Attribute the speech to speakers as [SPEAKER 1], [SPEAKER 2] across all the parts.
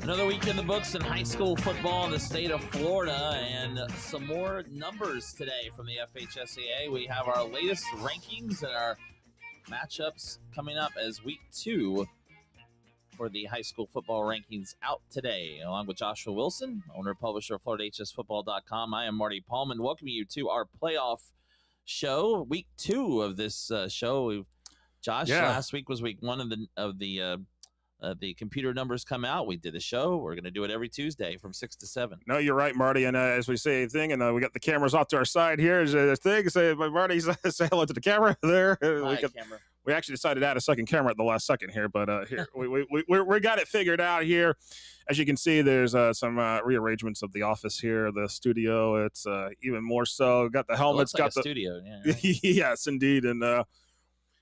[SPEAKER 1] Another week in the books in high school football in the state of Florida, and some more numbers today from the FHSAA. We have our latest rankings and our matchups coming up as week 2 for the high school football rankings out today. Along with Joshua Wilson, owner and publisher of FloridaHSFootball.com, I am Marty Pallman, welcoming you to our playoff show, week 2 of this show. Josh, last week was week 1 of the computer numbers come out. We did a show. We're going to do it every Tuesday from 6 to 7.
[SPEAKER 2] No, you're right, Marty. And as we say a thing, and we got the cameras off to our side here. Is a thing. Say, Marty, say hello to the camera there.
[SPEAKER 1] Camera.
[SPEAKER 2] We actually decided to add a second camera at the last second here, but here we got it figured out here. As you can see, there's some rearrangements of the office here, the studio. It's even more so. Got the helmets.
[SPEAKER 1] It looks like
[SPEAKER 2] got the
[SPEAKER 1] studio. Yeah, right.
[SPEAKER 2] Yes, indeed, and.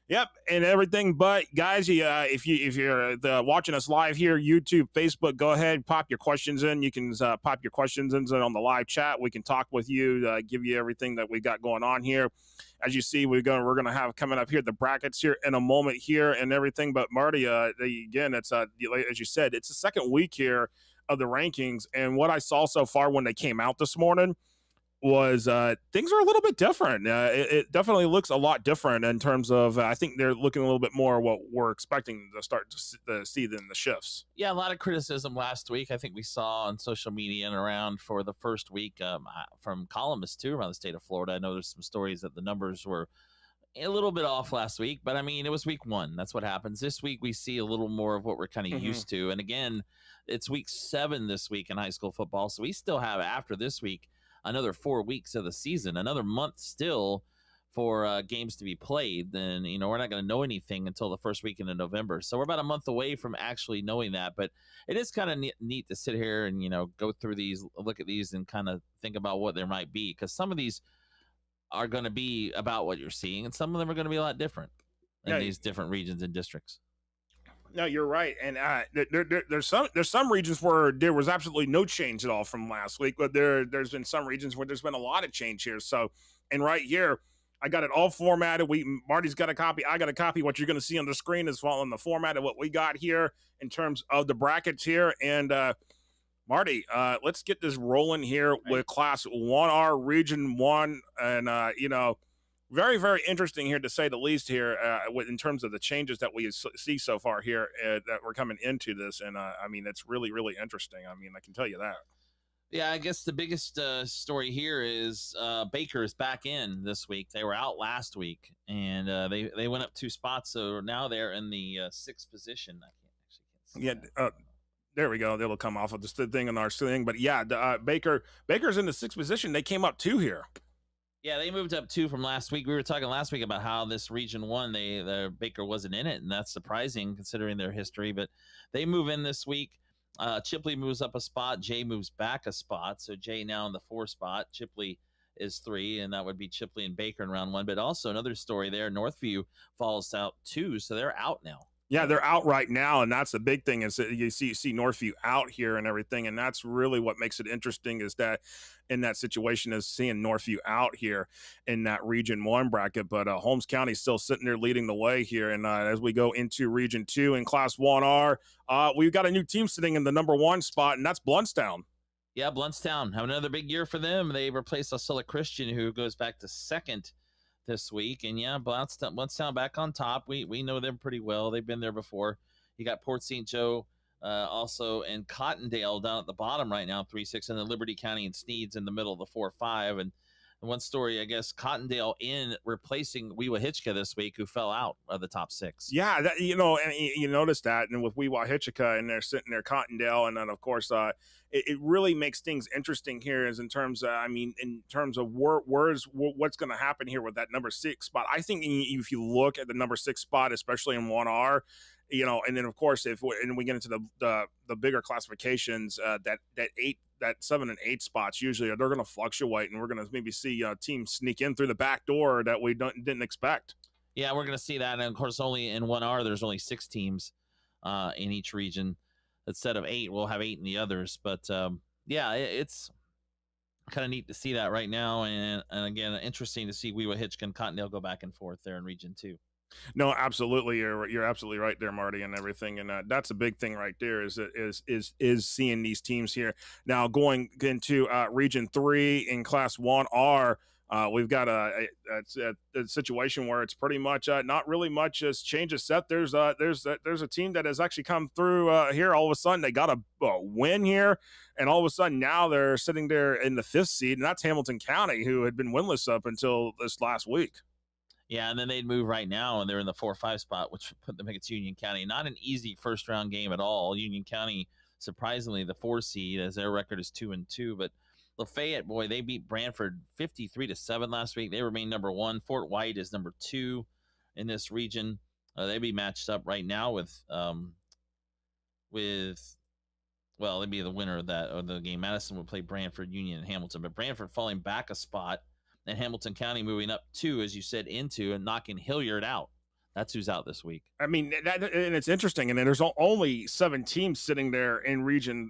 [SPEAKER 2] Yep, and everything. But guys, if you're watching us live here, YouTube, Facebook, go ahead, pop your questions in. You can pop your questions in on the live chat. We can talk with you, give you everything that we got going on here. As you see, we're gonna have coming up here the brackets here in a moment here and everything. But Marty, again, it's as you said, it's the second week here of the rankings, and what I saw so far when they came out this morning was things are a little bit different. It definitely looks a lot different in terms of I think they're looking a little bit more what we're expecting to start to see in the shifts.
[SPEAKER 1] Yeah, a lot of criticism last week. I think we saw on social media and around for the first week from columnists too around the state of Florida. I know there's some stories that the numbers were a little bit off last week, but I mean, it was week 1. That's what happens. This week we see a little more of what we're kind of used to. And again, it's week 7 this week in high school football. So we still have, after this week, another 4 weeks of the season, another month still for games to be played. Then, we're not going to know anything until the first weekend in November. So we're about a month away from actually knowing that. But it is kind of neat to sit here and, go through these, look at these and kind of think about what there might be. Because some of these are going to be about what you're seeing, and some of them are going to be a lot different in these different regions and districts.
[SPEAKER 2] No, you're right, and there's some regions where there was absolutely no change at all from last week, but there's been some regions where there's been a lot of change here. So, and right here, I got it all formatted. Marty's got a copy. I got a copy. What you're going to see on the screen is following the format of what we got here in terms of the brackets here. And Marty, let's get this rolling here with Class 1R, Region 1, and very, very interesting here, to say the least, here in terms of the changes that we see so far here that we're coming into this. And, I mean, it's really, really interesting. I mean, I can tell you that.
[SPEAKER 1] Yeah, I guess the biggest story here is Baker is back in this week. They were out last week, and they went up 2 spots, so now they're in the 6th position. I can't see that.
[SPEAKER 2] There we go. It'll come off of the thing on our thing. But, yeah, Baker's in the 6th position. They came up 2 here.
[SPEAKER 1] Yeah, they moved up 2 from last week. We were talking last week about how this Region 1, the Baker wasn't in it, and that's surprising considering their history. But they move in this week. Chipley moves up a spot. Jay moves back a spot. So Jay now in the 4 spot. Chipley is 3, and that would be Chipley and Baker in round 1. But also another story there, Northview falls out 2, so they're out now.
[SPEAKER 2] Yeah, they're out right now, and that's the big thing is that you see Northview out here and everything, and that's really what makes it interesting is that in that situation is seeing Northview out here in that Region 1 bracket, but Holmes County still sitting there leading the way here, and as we go into Region 2 in Class 1R, we've got a new team sitting in the number 1 spot, and that's Bluntstown.
[SPEAKER 1] Yeah, Bluntstown have another big year for them. They replaced Osceola Christian, who goes back to 2nd this week, and yeah, Bluntstown back on top. We know them pretty well. They've been there before. You got Port St. Joe also, and Cottondale down at the bottom right now, 3-6, and then Liberty County and Sneed's in the middle of the 4-5. And one story, I guess, Cottondale in replacing Weewahitchka this week, who fell out of the top 6.
[SPEAKER 2] Yeah, and you notice that, and with Weewahitchka, and they're sitting there, Cottondale, and then of course it really makes things interesting here is in terms of, in terms of what's going to happen here with that number 6 spot. I think if you look at the number 6 spot, especially in 1R, and then of course we get into the bigger classifications, that 7 and 8 spots usually they're going to fluctuate, and we're going to maybe see teams sneak in through the back door that we didn't expect.
[SPEAKER 1] Yeah, we're going to see that, and of course, only in 1R there's only 6 teams in each region. Instead of 8, we'll have 8 in the others. But yeah, it's kind of neat to see that right now, and again, interesting to see Weewahitchka and Cottondale go back and forth there in Region 2.
[SPEAKER 2] No, absolutely. You're absolutely right there, Marty, and everything. And that's a big thing right there. Is seeing these teams here now going into Region 3 in Class 1R. We've got a situation where it's pretty much not really much as changes set. There's a team that has actually come through here. All of a sudden, they got a win here, and all of a sudden now they're sitting there in the 5th seed, and that's Hamilton County, who had been winless up until this last week.
[SPEAKER 1] Yeah, and then they'd move right now, and they're in the 4-5 spot, which put them against Union County. Not an easy first round game at all. Union County, surprisingly, the 4 seed, as their record is 2-2. But Lafayette, boy, they beat Brantford 53-7 last week. They remain number 1. Fort White is number 2 in this region. They'd be matched up right now with well, they'd be the winner of the game. Madison would play Brantford, Union, and Hamilton, but Brantford falling back a spot, and Hamilton County moving up 2, as you said, into and knocking Hilliard out. That's who's out this week.
[SPEAKER 2] I mean, and it's interesting. And then there's only 7 teams sitting there in Region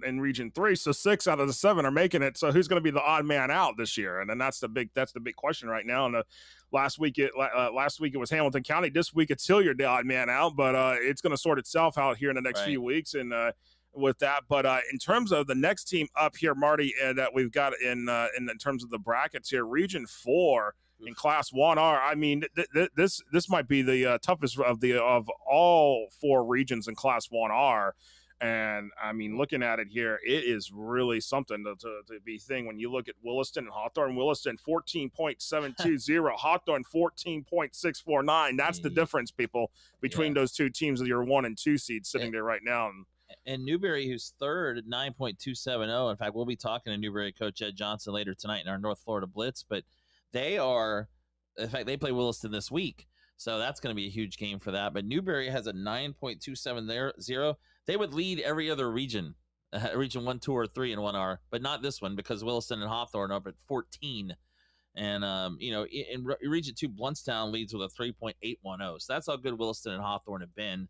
[SPEAKER 2] 3, so 6 out of the 7 are making it. So who's going to be the odd man out this year? And then that's the big question right now. And last week it was Hamilton County. This week it's Hilliard, the odd man out. But it's going to sort itself out here in the next few weeks. And with that, but in terms of the next team up here, Marty, that we've got in terms of the brackets here, Region 4 in Class 1R. I mean, this might be the toughest of all 4 regions in Class 1R. And I mean, looking at it here, it is really something to be thing when you look at Williston and Hawthorne. Williston 14.720, Hawthorne 14.649. That's the difference, people, between those two teams of your 1 and 2 seeds sitting there right now.
[SPEAKER 1] And Newberry, who's third at 9.270. In fact, we'll be talking to Newberry coach Ed Johnson later tonight in our North Florida Blitz. But they are, in fact, they play Williston this week. So that's going to be a huge game for that. But Newberry has a 9.270. They would lead every other region, region 1, 2, or 3 in 1R, but not this one because Williston and Hawthorne are up at 14. And, in Region 2, Bluntstown leads with a 3.810. So that's how good Williston and Hawthorne have been.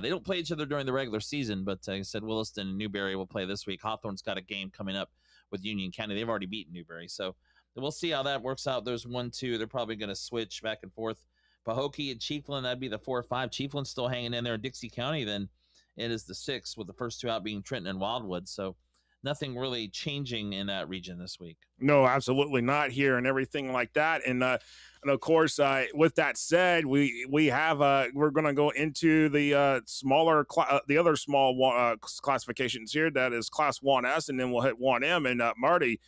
[SPEAKER 1] They don't play each other during the regular season, but like I said, Williston and Newberry will play this week. Hawthorne's got a game coming up with Union County. They've already beaten Newberry. So we'll see how that works out. There's 1, 2. They're probably going to switch back and forth. Pahokee and Chiefland, that'd be the 4 or 5. Chiefland's still hanging in there. In Dixie County, then it is the 6, with the first 2 out being Trenton and Wildwood. So nothing really changing in that region this week.
[SPEAKER 2] No, absolutely not here and everything like that. And of course, with that said, we have we're going to go into the smaller the other small classifications here. That is Class 1S, and then we'll hit 1M. And Marty,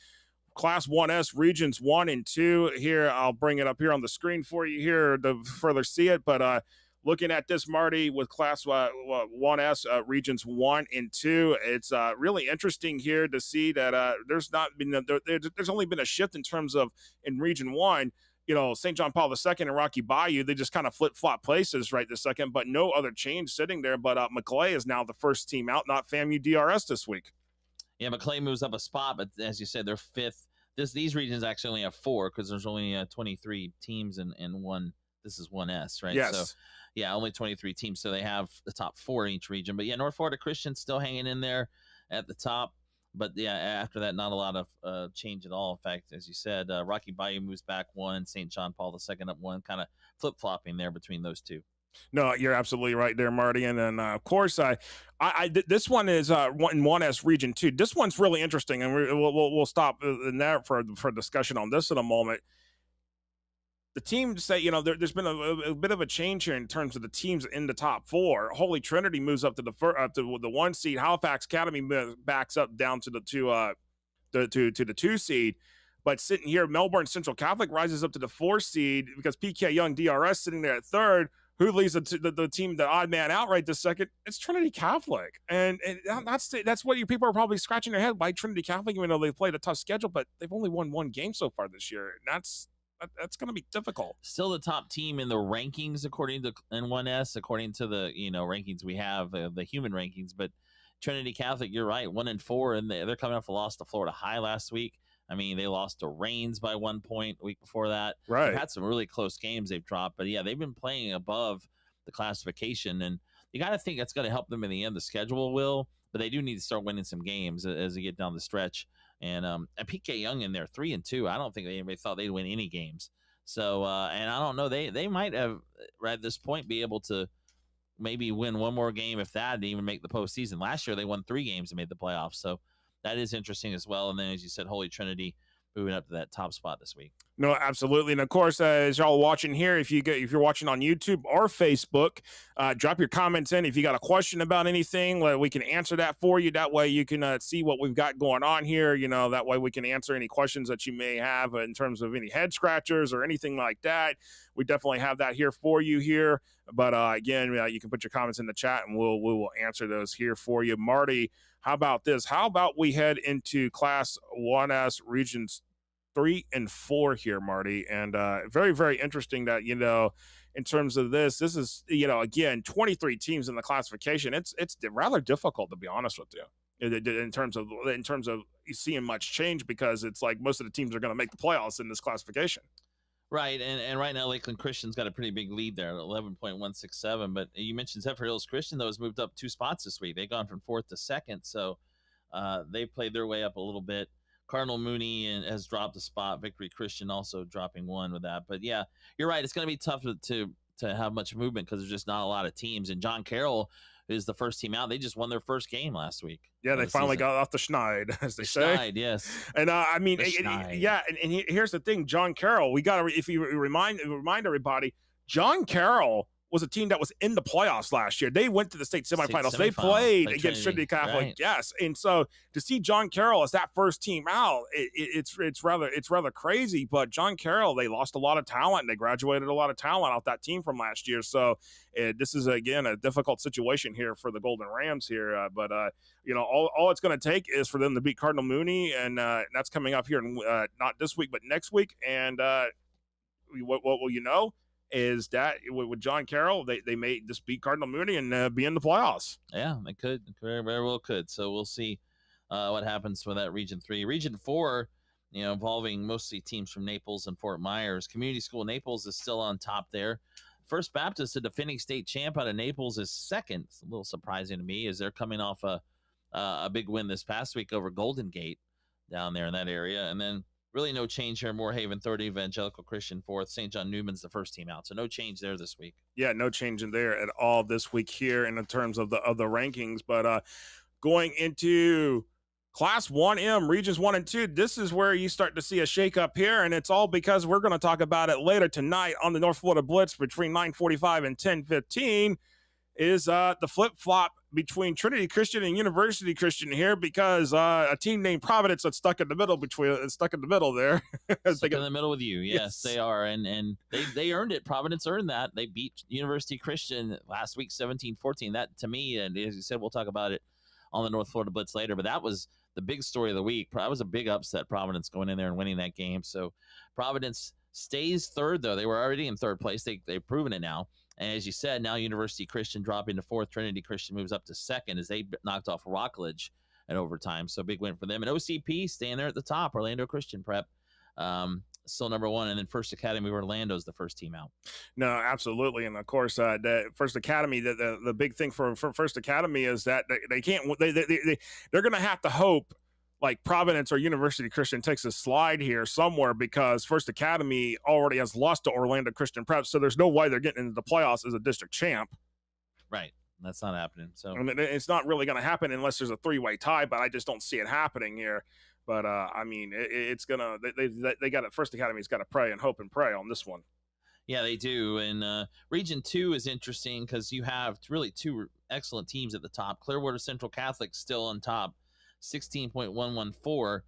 [SPEAKER 2] Class 1S regions 1 and 2 here. I'll bring it up here on the screen for you here to further see it. But looking at this, Marty, with Class 1S regions 1 and 2, it's really interesting here to see that there's only been a shift in terms of in Region 1. St. John Paul II and Rocky Bayou, they just kind of flip-flop places right this second, but no other change sitting there. But McClay is now the first team out, not FAMU DRS this week.
[SPEAKER 1] Yeah, McClay moves up a spot, but as you said, they're 5th. These regions actually only have 4 because there's only 23 teams in one. This is 1S, right?
[SPEAKER 2] Yes.
[SPEAKER 1] So, yeah, only 23 teams, so they have the top 4 in each region. But, yeah, North Florida Christian's still hanging in there at the top. But, yeah, after that, not a lot of change at all. In fact, as you said, Rocky Bayou moves back 1, St. John Paul II up 1, kind of flip-flopping there between those 2.
[SPEAKER 2] No, you're absolutely right there, Marty. And then, of course, this one is in 1S Region 2. This one's really interesting, and we'll stop in there for discussion on this in a moment. The teams say, there's been a bit of a change here in terms of the teams in the top 4. Holy Trinity moves up to the 1 seed. Halifax Academy backs up down to the 2 seed. But sitting here, Melbourne Central Catholic rises up to the 4 seed because PK Young DRS sitting there at 3rd. Who leads the team, the odd man out right this second? It's Trinity Catholic. And that's what you people are probably scratching their head. Why Trinity Catholic, even though they've played a tough schedule, but they've only won 1 game so far this year. And that's going to be difficult.
[SPEAKER 1] Still the top team in the rankings according to N1S, according to the rankings we have, the human rankings. But Trinity Catholic, you're right, 1 and 4, and they're coming off a loss to Florida High last week. I mean, they lost to Rains by 1 point a week before that.
[SPEAKER 2] Right.
[SPEAKER 1] They've had some really close games they've dropped, but yeah, they've been playing above the classification, and you got to think that's going to help them in the end. The schedule will, but they do need to start winning some games as they get down the stretch. And PK Young in there 3 and 2. I don't think anybody thought they'd win any games. So, and I don't know, they might have at this point be able to maybe win one more game, if that, and even make the postseason. Last year they won 3 games and made the playoffs, so that is interesting as well. And then, as you said, Holy Trinity moving up to that top spot this week.
[SPEAKER 2] No, absolutely. And of course, as y'all watching here, if you're watching on YouTube or Facebook, drop your comments in. If you got a question about anything, we can answer that for you. That way you can see what we've got going on here. That way we can answer any questions that you may have in terms of any head scratchers or anything like that. We definitely have that here for you here. But again, you can put your comments in the chat and we will answer those here for you. Marty, how about this? How about we head into Class 1S Regions 3 and 4 here, Marty, and very, very interesting that in terms of this is again 23 teams in the classification. It's rather difficult, to be honest with you, in terms of seeing much change, because it's like most of the teams are going to make the playoffs in this classification.
[SPEAKER 1] Right, and right now Lakeland Christian's got a pretty big lead there, 11.167. But you mentioned Zephyr Hills Christian, though, has moved up 2 spots this week. They've gone from 4th to 2nd, so they played their way up a little bit. Cardinal Mooney has dropped a spot. Victory Christian also dropping 1 with that. But yeah, you're right. It's going to be tough to have much movement because there's just not a lot of teams. And John Carroll is the first team out. They just won their first game last week.
[SPEAKER 2] Yeah, they finally got off the schneid, as they say.
[SPEAKER 1] Schneid, yes.
[SPEAKER 2] And I mean, and here's the thing, John Carroll. We got to, if you remind everybody, John Carroll was a team that was in the playoffs last year. They went to the state semifinals. They played against Trinity Catholic, right. Yes. And so to see John Carroll as that first team out, it's rather crazy. But John Carroll, they lost a lot of talent. They graduated a lot of talent off that team from last year. So this is again a difficult situation here for the Golden Rams here. But all it's going to take is for them to beat Cardinal Mooney, and that's coming up here not this week but next week. And what will you know? Is that with John Carroll, they may just beat Cardinal Mooney and be in the playoffs.
[SPEAKER 1] Yeah, they could. Very, very well could. So we'll see what happens for that Region 3. Region 4, involving mostly teams from Naples and Fort Myers. Community School Naples is still on top there. First Baptist, the defending state champ out of Naples, is second. It's a little surprising to me, as they're coming off a big win this past week over Golden Gate down there in that area. And then really no change here. Moorhaven third, Evangelical Christian fourth, St. John Newman's the first team out. So no change there this week.
[SPEAKER 2] Yeah, no change in there at all this week here in terms of the rankings. But going into Class 1M, Regions 1 and 2, this is where you start to see a shakeup here, and it's all because we're going to talk about it later tonight on the North Florida Blitz between 9:45 and 10:15. Is the flip-flop between Trinity Christian and University Christian here, because a team named Providence that's stuck in the middle there.
[SPEAKER 1] Stuck in the middle with you. Yes, they are. And they earned it. Providence earned that. They beat University Christian last week 17-14. That, to me, and as you said, we'll talk about it on the North Florida Blitz later, but that was the big story of the week. That was a big upset, Providence going in there and winning that game. So Providence stays third, though. They were already in third place. They've proven it now. And as you said, now University Christian dropping to fourth. Trinity Christian moves up to second as they knocked off Rockledge at overtime. So big win for them. And OCP staying there at the top. Orlando Christian Prep still number 1. And then First Academy Orlando's the first team out.
[SPEAKER 2] No, absolutely. And of course, the First Academy, the big thing for First Academy is that they can't. They're going to have to hope like Providence or University Christian takes a slide here somewhere, because First Academy already has lost to Orlando Christian Prep, so there's no way they're getting into the playoffs as a district champ.
[SPEAKER 1] Right. That's not happening. So
[SPEAKER 2] I mean, it's not really going to happen unless there's a 3-way tie, but I just don't see it happening here. But I mean, it's gonna. They got it. First Academy's got to pray and hope and pray on this one.
[SPEAKER 1] Yeah, they do. And Region 2 is interesting because you have really 2 excellent teams at the top. Clearwater Central Catholic still on top. 16.114.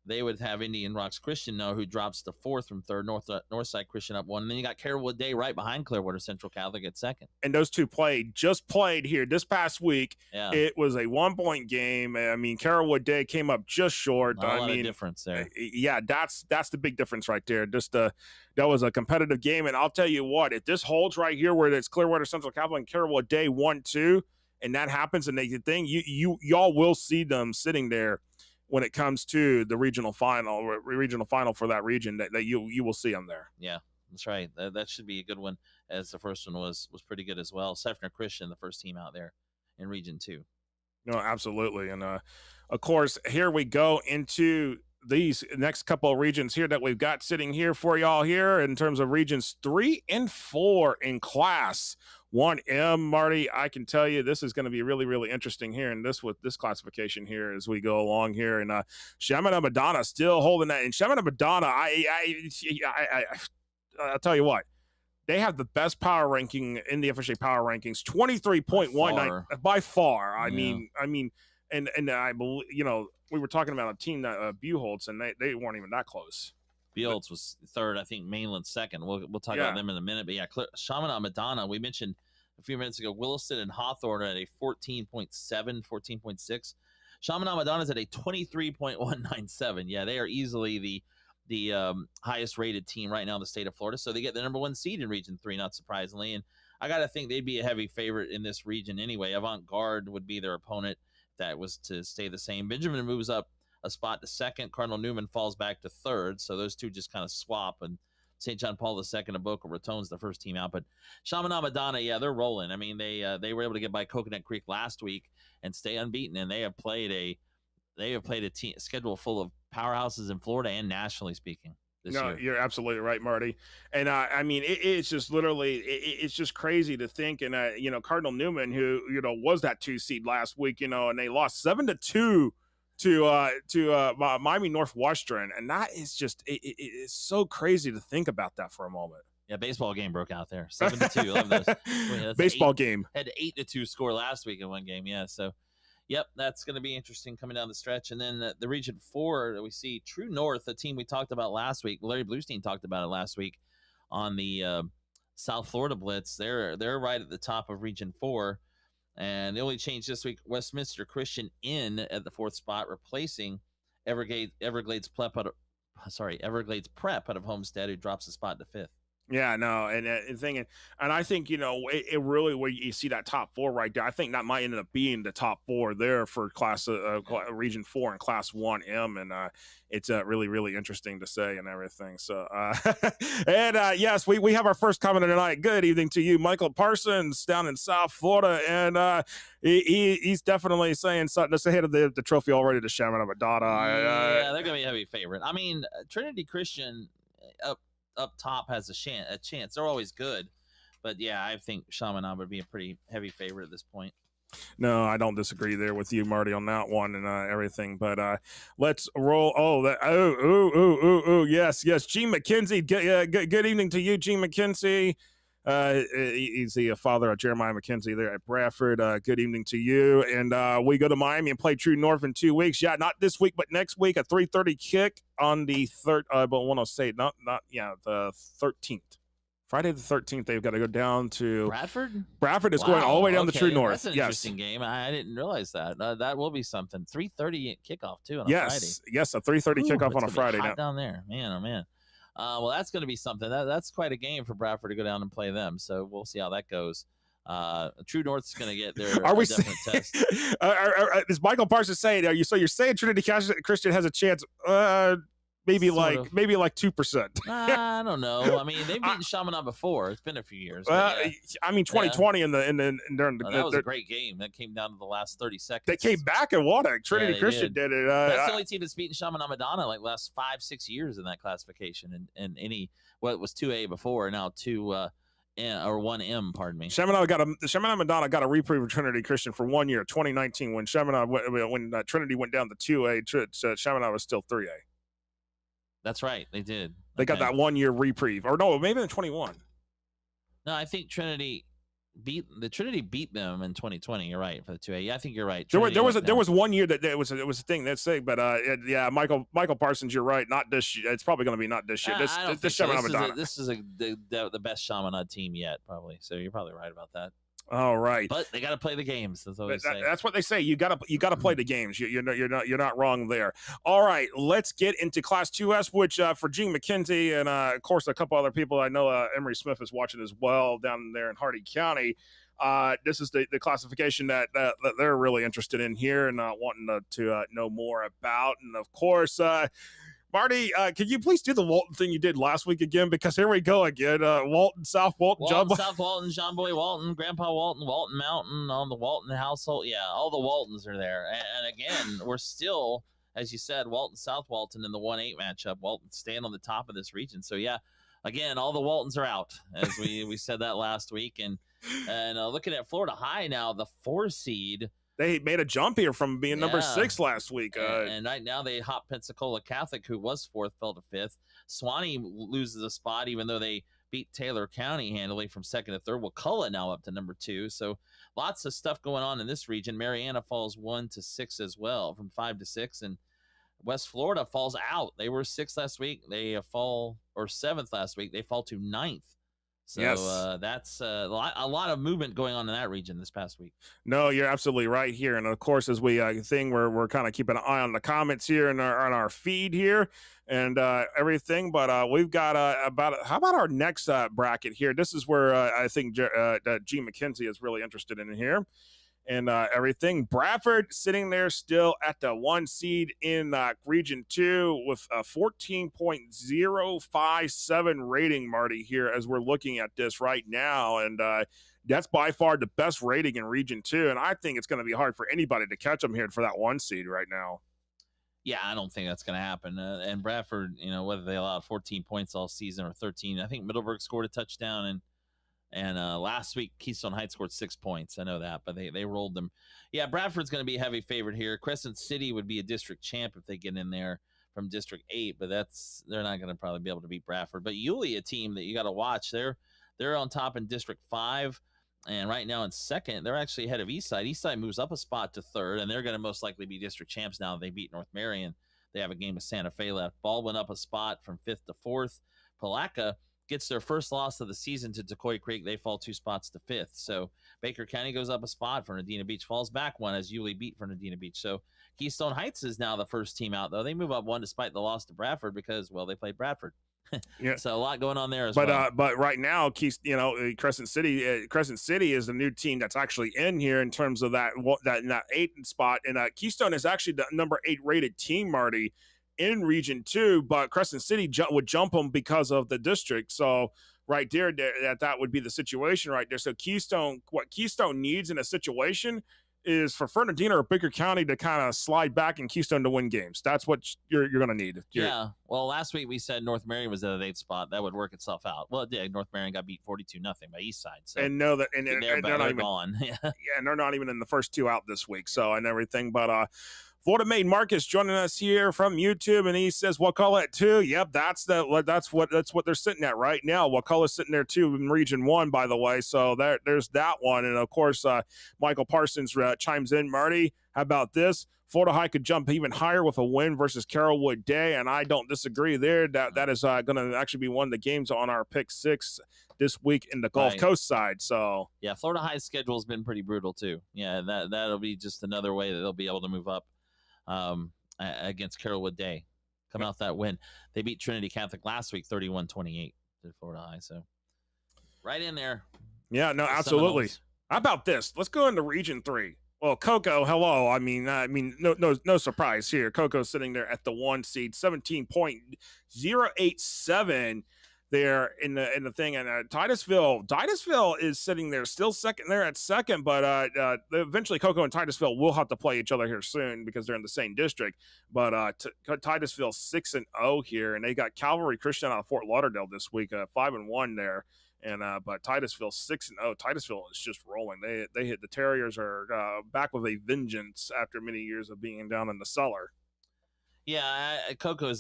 [SPEAKER 1] They would have Indian Rocks Christian who drops to fourth from third. Northside Christian up 1. And then you got Carrollwood Day right behind Clearwater Central Catholic at second.
[SPEAKER 2] And those two just played here this past week.
[SPEAKER 1] Yeah.
[SPEAKER 2] It was a 1-point game. I mean, Carrollwood Day came up just short.
[SPEAKER 1] A lot of difference there.
[SPEAKER 2] Yeah, that's the big difference right there. That was a competitive game. And I'll tell you what, if this holds right here where it's Clearwater Central Catholic and Carrollwood Day 1-2, and that happens and they thing, y'all will see them sitting there when it comes to the regional final for that region, that you will see them there.
[SPEAKER 1] Yeah, that's right. That should be a good one, as the first one was pretty good as well. Seffner Christian, the first team out there in Region 2.
[SPEAKER 2] No, absolutely. And of course, here we go into these next couple of regions here that we've got sitting here for y'all here in terms of regions 3 and 4 in Class 1M. Marty, I can tell you this is going to be really, really interesting here in this with this classification here as we go along here. And Chaminade Madonna still holding that. And Chaminade Madonna, I'll tell you what. They have the best power ranking in the FHSAA Power Rankings, 23.19 by far. I mean, and I believe, we were talking about a team that Buchholz, and they weren't even that close.
[SPEAKER 1] Buchholz was third, I think. Mainland second. We'll talk about them in a minute. But yeah, Chaminade Madonna. We mentioned a few minutes ago. Williston and Hawthorne at a 14.7, 14.6. Chaminade Madonna is at a 23.197. Yeah, they are easily the highest rated team right now in the state of Florida. So they get the number 1 seed in Region 3, not surprisingly. And I got to think they'd be a heavy favorite in this region anyway. Avant-Garde would be their opponent. That was to stay the same. Benjamin moves up a spot to second. Cardinal Newman falls back to third. So those two just kind of swap. And St. John Paul II and Boca Raton's the first team out. But Chaminade Madonna, yeah, they're rolling. I mean, they were able to get by Coconut Creek last week and stay unbeaten. And they have played a team schedule full of powerhouses in Florida and nationally speaking. Year.
[SPEAKER 2] You're absolutely right, Marty. And I mean, it's just literally, it's just crazy to think. And Cardinal Newman, who was that 2 seed last week, and they lost 7-2 to Miami Northwestern, and that is just it's so crazy to think about that for a moment.
[SPEAKER 1] Yeah, baseball game broke out there, 7-2. Love those.
[SPEAKER 2] Baseball game
[SPEAKER 1] had 8-2 score last week in one game. Yeah, so. Yep, that's going to be interesting coming down the stretch. And then the Region 4 that we see, True North, a team we talked about last week. Larry Bluestein talked about it last week on the South Florida Blitz. They're right at the top of Region 4. And the only change this week, Westminster Christian in at the 4th spot, replacing Everglades Prep out of Homestead, who drops a spot to 5th.
[SPEAKER 2] Yeah, no, and I think it really where you see that top 4 right there. I think that might end up being the top 4 there for Region 4 and Class 1M, and it's really, really interesting to say and everything. So, yes, we have our first comment tonight. Good evening to you, Michael Parsons down in South Florida, and he's definitely saying something to say ahead of the trophy already to Chaminade Madonna.
[SPEAKER 1] Yeah, they're gonna be a heavy favorite. I mean, Trinity Christian up top has a chance. They're always good, but yeah, I think Chaminade would be a pretty heavy favorite at this point.
[SPEAKER 2] No, I don't disagree there with you, Marty, on that one and everything. But let's roll. Yes. Gene McKenzie. Good evening to you, Gene McKenzie. He's the father of Jeremiah McKenzie there at Bradford. Good evening to you. And we go to Miami and play True North in 2 weeks. Yeah, not this week, but next week, a 3:30 kick on the third. But I want to say the 13th. Friday the 13th, they've got to go down to
[SPEAKER 1] Bradford.
[SPEAKER 2] Bradford is going all the way down to True North.
[SPEAKER 1] That's an interesting game. I didn't realize that. That will be something. 3:30 kickoff too on a Friday.
[SPEAKER 2] Yes, a 3:30 kickoff on a Friday.
[SPEAKER 1] Hot down there, man. Oh man. Well, that's going to be something. That's quite a game for Bradford to go down and play them. So we'll see how that goes. True North's going to get their definite test.
[SPEAKER 2] Is Michael Parsons saying? You're saying Trinity Christian has a chance? Maybe sort like of. Maybe like 2%.
[SPEAKER 1] I don't know. I mean, they've beaten Chaminade before. It's been a few years.
[SPEAKER 2] I mean, 2020 during
[SPEAKER 1] that was a great game. That came down to the last 30 seconds.
[SPEAKER 2] They came back and won it. Trinity Christian did it.
[SPEAKER 1] That's the only team that's beaten Chaminade Madonna like last 5-6 years in that classification. And it was 2A before, now 2 or 1M. Pardon me.
[SPEAKER 2] Chaminade Madonna got a reprieve of Trinity Christian for 1 year, 2019, when Trinity went down to 2A. Chaminade was still 3A.
[SPEAKER 1] That's right. They did.
[SPEAKER 2] They got that 1 year reprieve. Or no, maybe in 21.
[SPEAKER 1] No, I think Trinity beat them in 2020. You're right for the 2A. Yeah, I think you're right.
[SPEAKER 2] There was 1 year that it was a thing that's saying, but yeah, Michael Parsons, you're right. Not this year. It's probably going to be not this year. This is
[SPEAKER 1] the best Chaminade team yet, probably. So you're probably right about that.
[SPEAKER 2] All right,
[SPEAKER 1] but they got to play the games. That's
[SPEAKER 2] what they say. You got to play the games. You're not wrong there. All right, let's get into Class 2S, which for Gene McKenzie and of course a couple other people I know. Emery Smith is watching as well down there in Hardee County. This is the classification that they're really interested in here and wanting to know more about. And of course, Marty, can you please do the Walton thing you did last week again? Because here we go again. Walton, South Walton,
[SPEAKER 1] South Walton, John Boy Walton, Grandpa Walton, Walton Mountain, on the Walton household. Yeah, all the Waltons are there. And again, we're still as you said, Walton South Walton in the 1-8 matchup. Walton staying on the top of this region. So yeah, again, all the Waltons are out, as we said that last week. And looking at Florida High now, the 4 seed.
[SPEAKER 2] They made a jump here from being number 6 last week.
[SPEAKER 1] And right now they hop Pensacola Catholic, who was 4th, fell to 5th. Swanee loses a spot, even though they beat Taylor County handily from 2nd to 3rd. Wakulla now up to number 2. So lots of stuff going on in this region. Mariana falls 1 to 6 as well, from 5 to 6. And West Florida falls out. They were 6th last week. They fall, or 7th last week. They fall to 9th. So yes. That's a lot of movement going on in that region this past week.
[SPEAKER 2] No, you're absolutely right here. And of course, as we we're kind of keeping an eye on the comments here and on our feed here and everything. But we've got how about our next bracket here? This is where I think G. McKenzie is really interested in here. And everything. Bradford sitting there still at the 1 seed in Region 2 with a 14.057 rating, Marty, here as we're looking at this right now. And that's by far the best rating in Region 2. And I think it's going to be hard for anybody to catch them here for that 1 seed right now.
[SPEAKER 1] Yeah, I don't think that's going to happen. And Bradford, whether they allowed 14 points all season or 13, I think Middleburg scored a touchdown and last week, Keystone Heights scored 6 points. I know that, but they rolled them. Yeah, Bradford's going to be a heavy favorite here. Crescent City would be a district champ if they get in there from District 8, but they're not going to probably be able to beat Bradford. But Yulee, a team that you got to watch. They're on top in District 5, and right now in 2nd. They're actually ahead of Eastside. Eastside moves up a spot to 3rd, and they're going to most likely be district champs now. They beat North Marion. They have a game with Santa Fe left. Baldwin up a spot from 5th to 4th. Palaca gets their first loss of the season to Decoy Creek. They fall 2 spots to 5th. So Baker County goes up a spot. Fernandina Beach falls back 1 as Yulee beat Fernandina Beach. So Keystone Heights is now the first team out, though. They move up 1 despite the loss to Bradford because, well, they played Bradford. Yeah. So a lot going on there as well.
[SPEAKER 2] But right now, Crescent City is the new team that's actually in here in terms of that 8th spot. And Keystone is actually the number 8 rated team, Marty, in Region 2, but Crescent City would jump them because of the district. So right there, that would be the situation right there. So what Keystone needs in a situation is for Fernandina or Baker County to kind of slide back and Keystone to win games. That's what you're going to need.
[SPEAKER 1] Yeah. Well, last week we said North Marion was at the 8th spot. That would work itself out. Well, it did. North Marion got beat 42-0 by Eastside. So
[SPEAKER 2] and know that, and they're not even gone. Yeah, and they're not even in the first 2 out this week. So and everything, but Florida Made Marcus joining us here from YouTube, and he says Wakulla at 2. Yep, that's what they're sitting at right now. Wakulla's sitting there too in Region 1, by the way. So there's that one, and of course Michael Parsons chimes in. Marty, how about this? Florida High could jump even higher with a win versus Carrollwood Day, and I don't disagree there. That is going to actually be one of the games on our pick 6 this week in the Gulf Coast side. So
[SPEAKER 1] yeah, Florida High's schedule has been pretty brutal too. Yeah, that'll be just another way that they'll be able to move up against Carrollwood Day, coming off that win. They beat Trinity Catholic last week 31-28 to Florida High. So right in there.
[SPEAKER 2] Yeah, no, absolutely. How about this? Let's go into Region 3. Well, Cocoa, hello. I mean, no surprise here. Cocoa's sitting there at the 1 seed, 17.087 there in the thing, and Titusville is sitting there still second there at 2nd, but eventually Cocoa and Titusville will have to play each other here soon because they're in the same district. But Titusville 6-0 here, and they got Calvary Christian out of Fort Lauderdale this week, 5-1 there. And but Titusville 6-0. Titusville is just rolling. They hit the Terriers are back with a vengeance after many years of being down in the cellar.
[SPEAKER 1] Yeah, Cocoa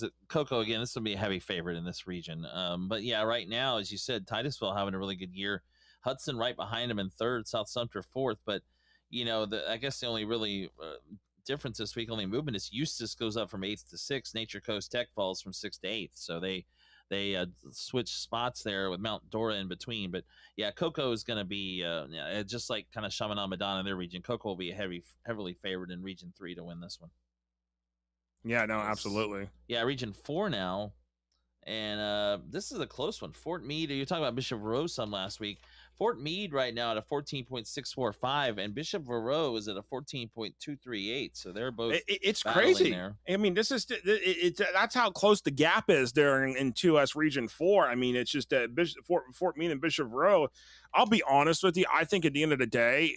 [SPEAKER 1] again. This will be a heavy favorite in this region. But yeah, right now, as you said, Titusville having a really good year. Hudson right behind them in 3rd, South Sumter 4th. But I guess the only really difference this week, only movement is Eustis goes up from 8th to 6th. Nature Coast Tech falls from 6th to 8th. So they switch spots there with Mount Dora in between. But yeah, Cocoa is going to be just like kind of Chaminade Madonna in their region. Cocoa will be heavily favored in Region 3 to win this one.
[SPEAKER 2] Yeah, no, absolutely.
[SPEAKER 1] Yeah, Region 4 now. And this is a close one. Fort Meade, you were talking about Bishop Verot some last week. Fort Meade right now at a 14.645, and Bishop Verot is at a 14.238. So they're both
[SPEAKER 2] it's crazy there. I mean, this is that's how close the gap is there in 2S Region 4. I mean, it's just Fort Meade and Bishop Verot. I'll be honest with you. I think at the end of the day,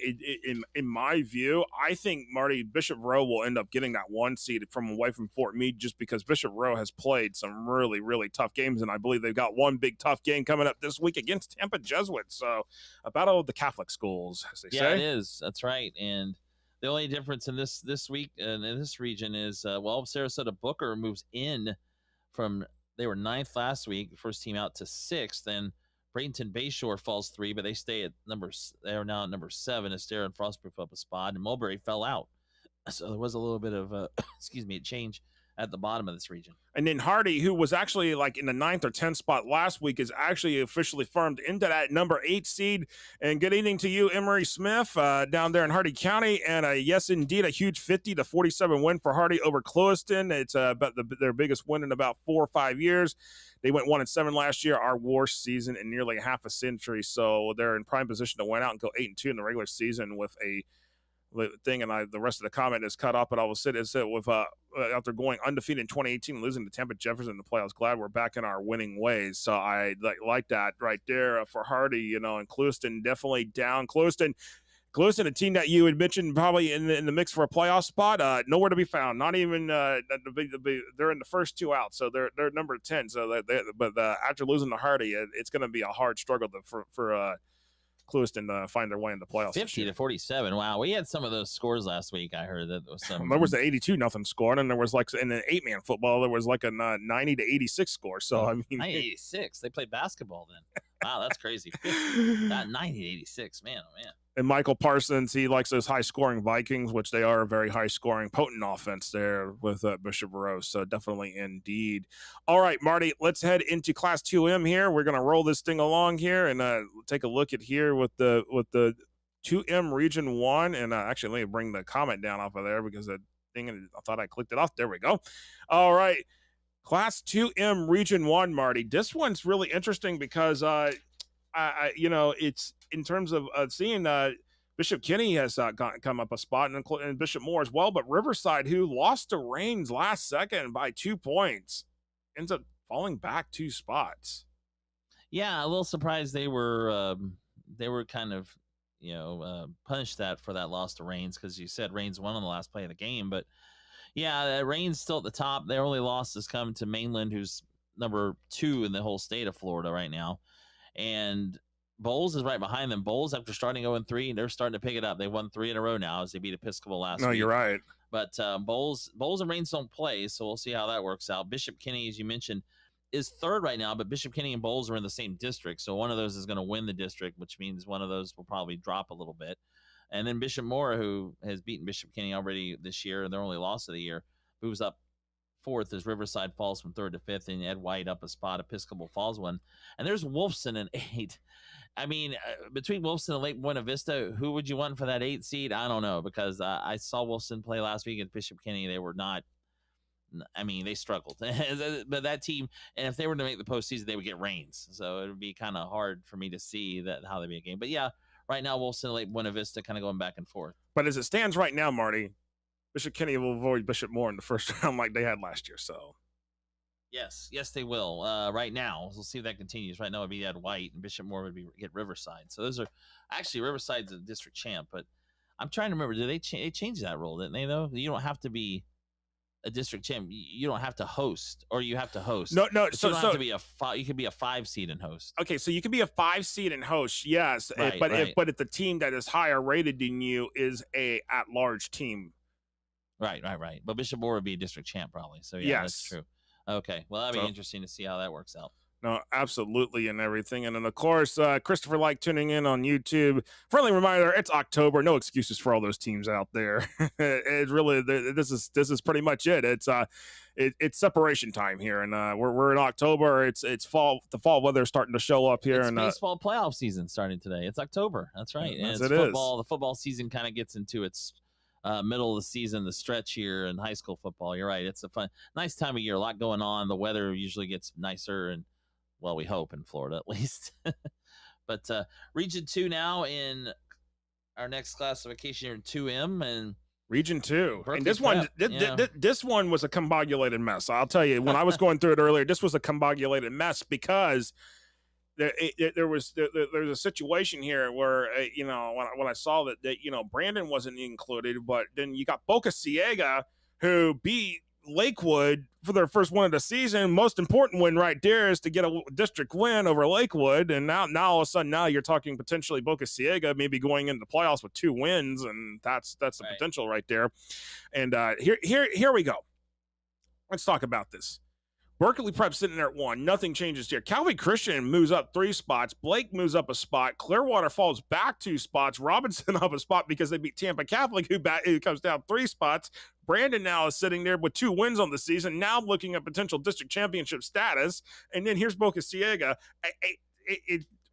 [SPEAKER 2] in my view, I think Marty Bishop Rowe will end up getting that 1 seed from away from Fort Meade, just because Bishop Rowe has played some really, really tough games, and I believe they've got one big tough game coming up this week against Tampa Jesuits. So a battle of the Catholic schools, as they say.
[SPEAKER 1] Yeah, it is. That's right. And the only difference in this week in this region is Sarasota Booker moves in from, they were 9th last week, first team out, to 6th, and Bradenton Bayshore falls 3, but they stay at they're now at number 7 as Sarah and Frostproof up a spot, and Mulberry fell out. So there was a little bit of a change at the bottom of this region.
[SPEAKER 2] And then Hardy, who was actually like in the 9th or 10th spot last week, is actually officially firmed into that number 8 seed. And good evening to you, Emery Smith, down there in Hardy County. And yes, indeed, a huge 50-47 win for Hardy over Clewiston. It's about their biggest win in about 4 or 5 years. They went 1-7 last year, our worst season in nearly half a century. So they're in prime position to win out and go 8-2 in the regular season with a thing, and the rest of the comment is cut off, but I will sit with after going undefeated in 2018 and losing to Tampa Jefferson in the playoffs. Glad we're back in our winning ways. So I like that right there for Hardy, and Clewiston definitely down. Clewiston, a team that you had mentioned probably in the mix for a playoff spot, nowhere to be found. Not even they're in the first 2 out, so they're number 10. So but after losing to Hardy, it's going to be a hard struggle for Clewiston to find their way in the playoffs.
[SPEAKER 1] 50-47. Wow, we had some of those scores last week. I heard that there was some.
[SPEAKER 2] There was the 82-0 score, and there was like in the 8-man football, there was like a 90-86 score. So I mean,
[SPEAKER 1] 90-86. They played basketball then. Wow, that's crazy. 90-86. Man, oh man.
[SPEAKER 2] And Michael Parsons, he likes those high-scoring Vikings, which they are a very high-scoring, potent offense there with Bishop Rowe. So definitely, indeed. All right, Marty, let's head into Class 2M here. We're going to roll this thing along here and take a look at here with the 2M Region 1. And actually, let me bring the comment down off of there because the thing, I thought I clicked it off. There we go. All right, Class 2M Region 1, Marty. This one's really interesting because it's in terms of seeing Bishop Kenny has come up a spot and Bishop Moore as well, but Riverside, who lost to Rains last second by 2 points, ends up falling back 2 spots.
[SPEAKER 1] Yeah, a little surprised they were kind of punished for that loss to Rains, because you said Rains won on the last play of the game, but yeah, Rains still at the top. Their only losses come to Mainland, who's number 2 in the whole state of Florida right now. And Bowles is right behind them. Bowles, after starting 0-3, they're starting to pick it up. They won 3 in a row now as they beat Episcopal last week.
[SPEAKER 2] No, you're right.
[SPEAKER 1] But Bowles and Rains don't play, so we'll see how that works out. Bishop Kenny, as you mentioned, is 3rd right now, but Bishop Kenny and Bowles are in the same district, so one of those is going to win the district, which means one of those will probably drop a little bit. And then Bishop Moore, who has beaten Bishop Kenny already this year, their only loss of the year, moves up 4th as Riverside falls from 3rd to 5th, and Ed White up a spot. Episcopal falls 1. And there's Wolfson in 8. I mean, between Wolfson and Lake Buena Vista, who would you want for that 8 seed? I don't know, because I saw Wolfson play last week at Bishop Kenny. They were not, I mean, they struggled. But that team, and if they were to make the postseason, they would get Rains. So it would be kind of hard for me to see how they'd be a game. But yeah, right now, Wolfson and Lake Buena Vista kind of going back and forth.
[SPEAKER 2] But as it stands right now, Marty, Bishop Kenny will avoid Bishop Moore in the first round like they had last year. So
[SPEAKER 1] yes, they will. Right now, we'll see if that continues. Right now, it'd be Ed White, and Bishop Moore would get Riverside. So those are actually Riverside's a district champ. But I'm trying to remember, did they change that rule? Didn't they? Though you don't have to be a district champ. You don't have to host, or you have to host.
[SPEAKER 2] No.
[SPEAKER 1] So you don't have to be you could be a 5 seed and host.
[SPEAKER 2] Okay, so you can be a 5 seed and host, yes.
[SPEAKER 1] Right,
[SPEAKER 2] but
[SPEAKER 1] right.
[SPEAKER 2] if the team that is higher rated than you is a at-large team.
[SPEAKER 1] Right. But Bishop Moore would be a district champ probably. So yeah,
[SPEAKER 2] yes.
[SPEAKER 1] That's true. Okay, well, that'd be interesting to see how that works out.
[SPEAKER 2] No, absolutely, and everything. And then, of course, Christopher Like tuning in on YouTube. Friendly reminder, it's October. No excuses for all those teams out there. It really, this is pretty much it. It's separation time here, and we're in October. It's fall. The fall weather is starting to show up here.
[SPEAKER 1] It's baseball playoff season starting today. It's October. That's right. And it's football. The football season kind of gets into its middle of the season, the stretch here in high school football. You're right. It's a nice time of year. A lot going on. The weather usually gets nicer, and well, we hope in Florida at least. But Region 2 now in our next classification here in 2M and
[SPEAKER 2] Region 2.
[SPEAKER 1] Berkeley
[SPEAKER 2] And this one, this one was a combobulated mess. I'll tell you, when I was going through it earlier, this was a combobulated mess because there's a situation here where when I saw that Brandon wasn't included, but then you got Boca Ciega who beat Lakewood for their first win of the season. Most important win right there is to get a district win over Lakewood, and now all of a sudden now you're talking potentially Boca Ciega maybe going into the playoffs with 2 wins, and that's the
[SPEAKER 1] Right.
[SPEAKER 2] potential right there. And here we go. Let's talk about this. Berkeley Prep sitting there at 1. Nothing changes here. Calvary Christian moves up 3 spots. Blake moves up a spot. Clearwater falls back 2 spots. Robinson up a spot because they beat Tampa Catholic, who comes down 3 spots. Brandon now is sitting there with 2 wins on the season, now looking at potential district championship status. And then here's Boca Ciega.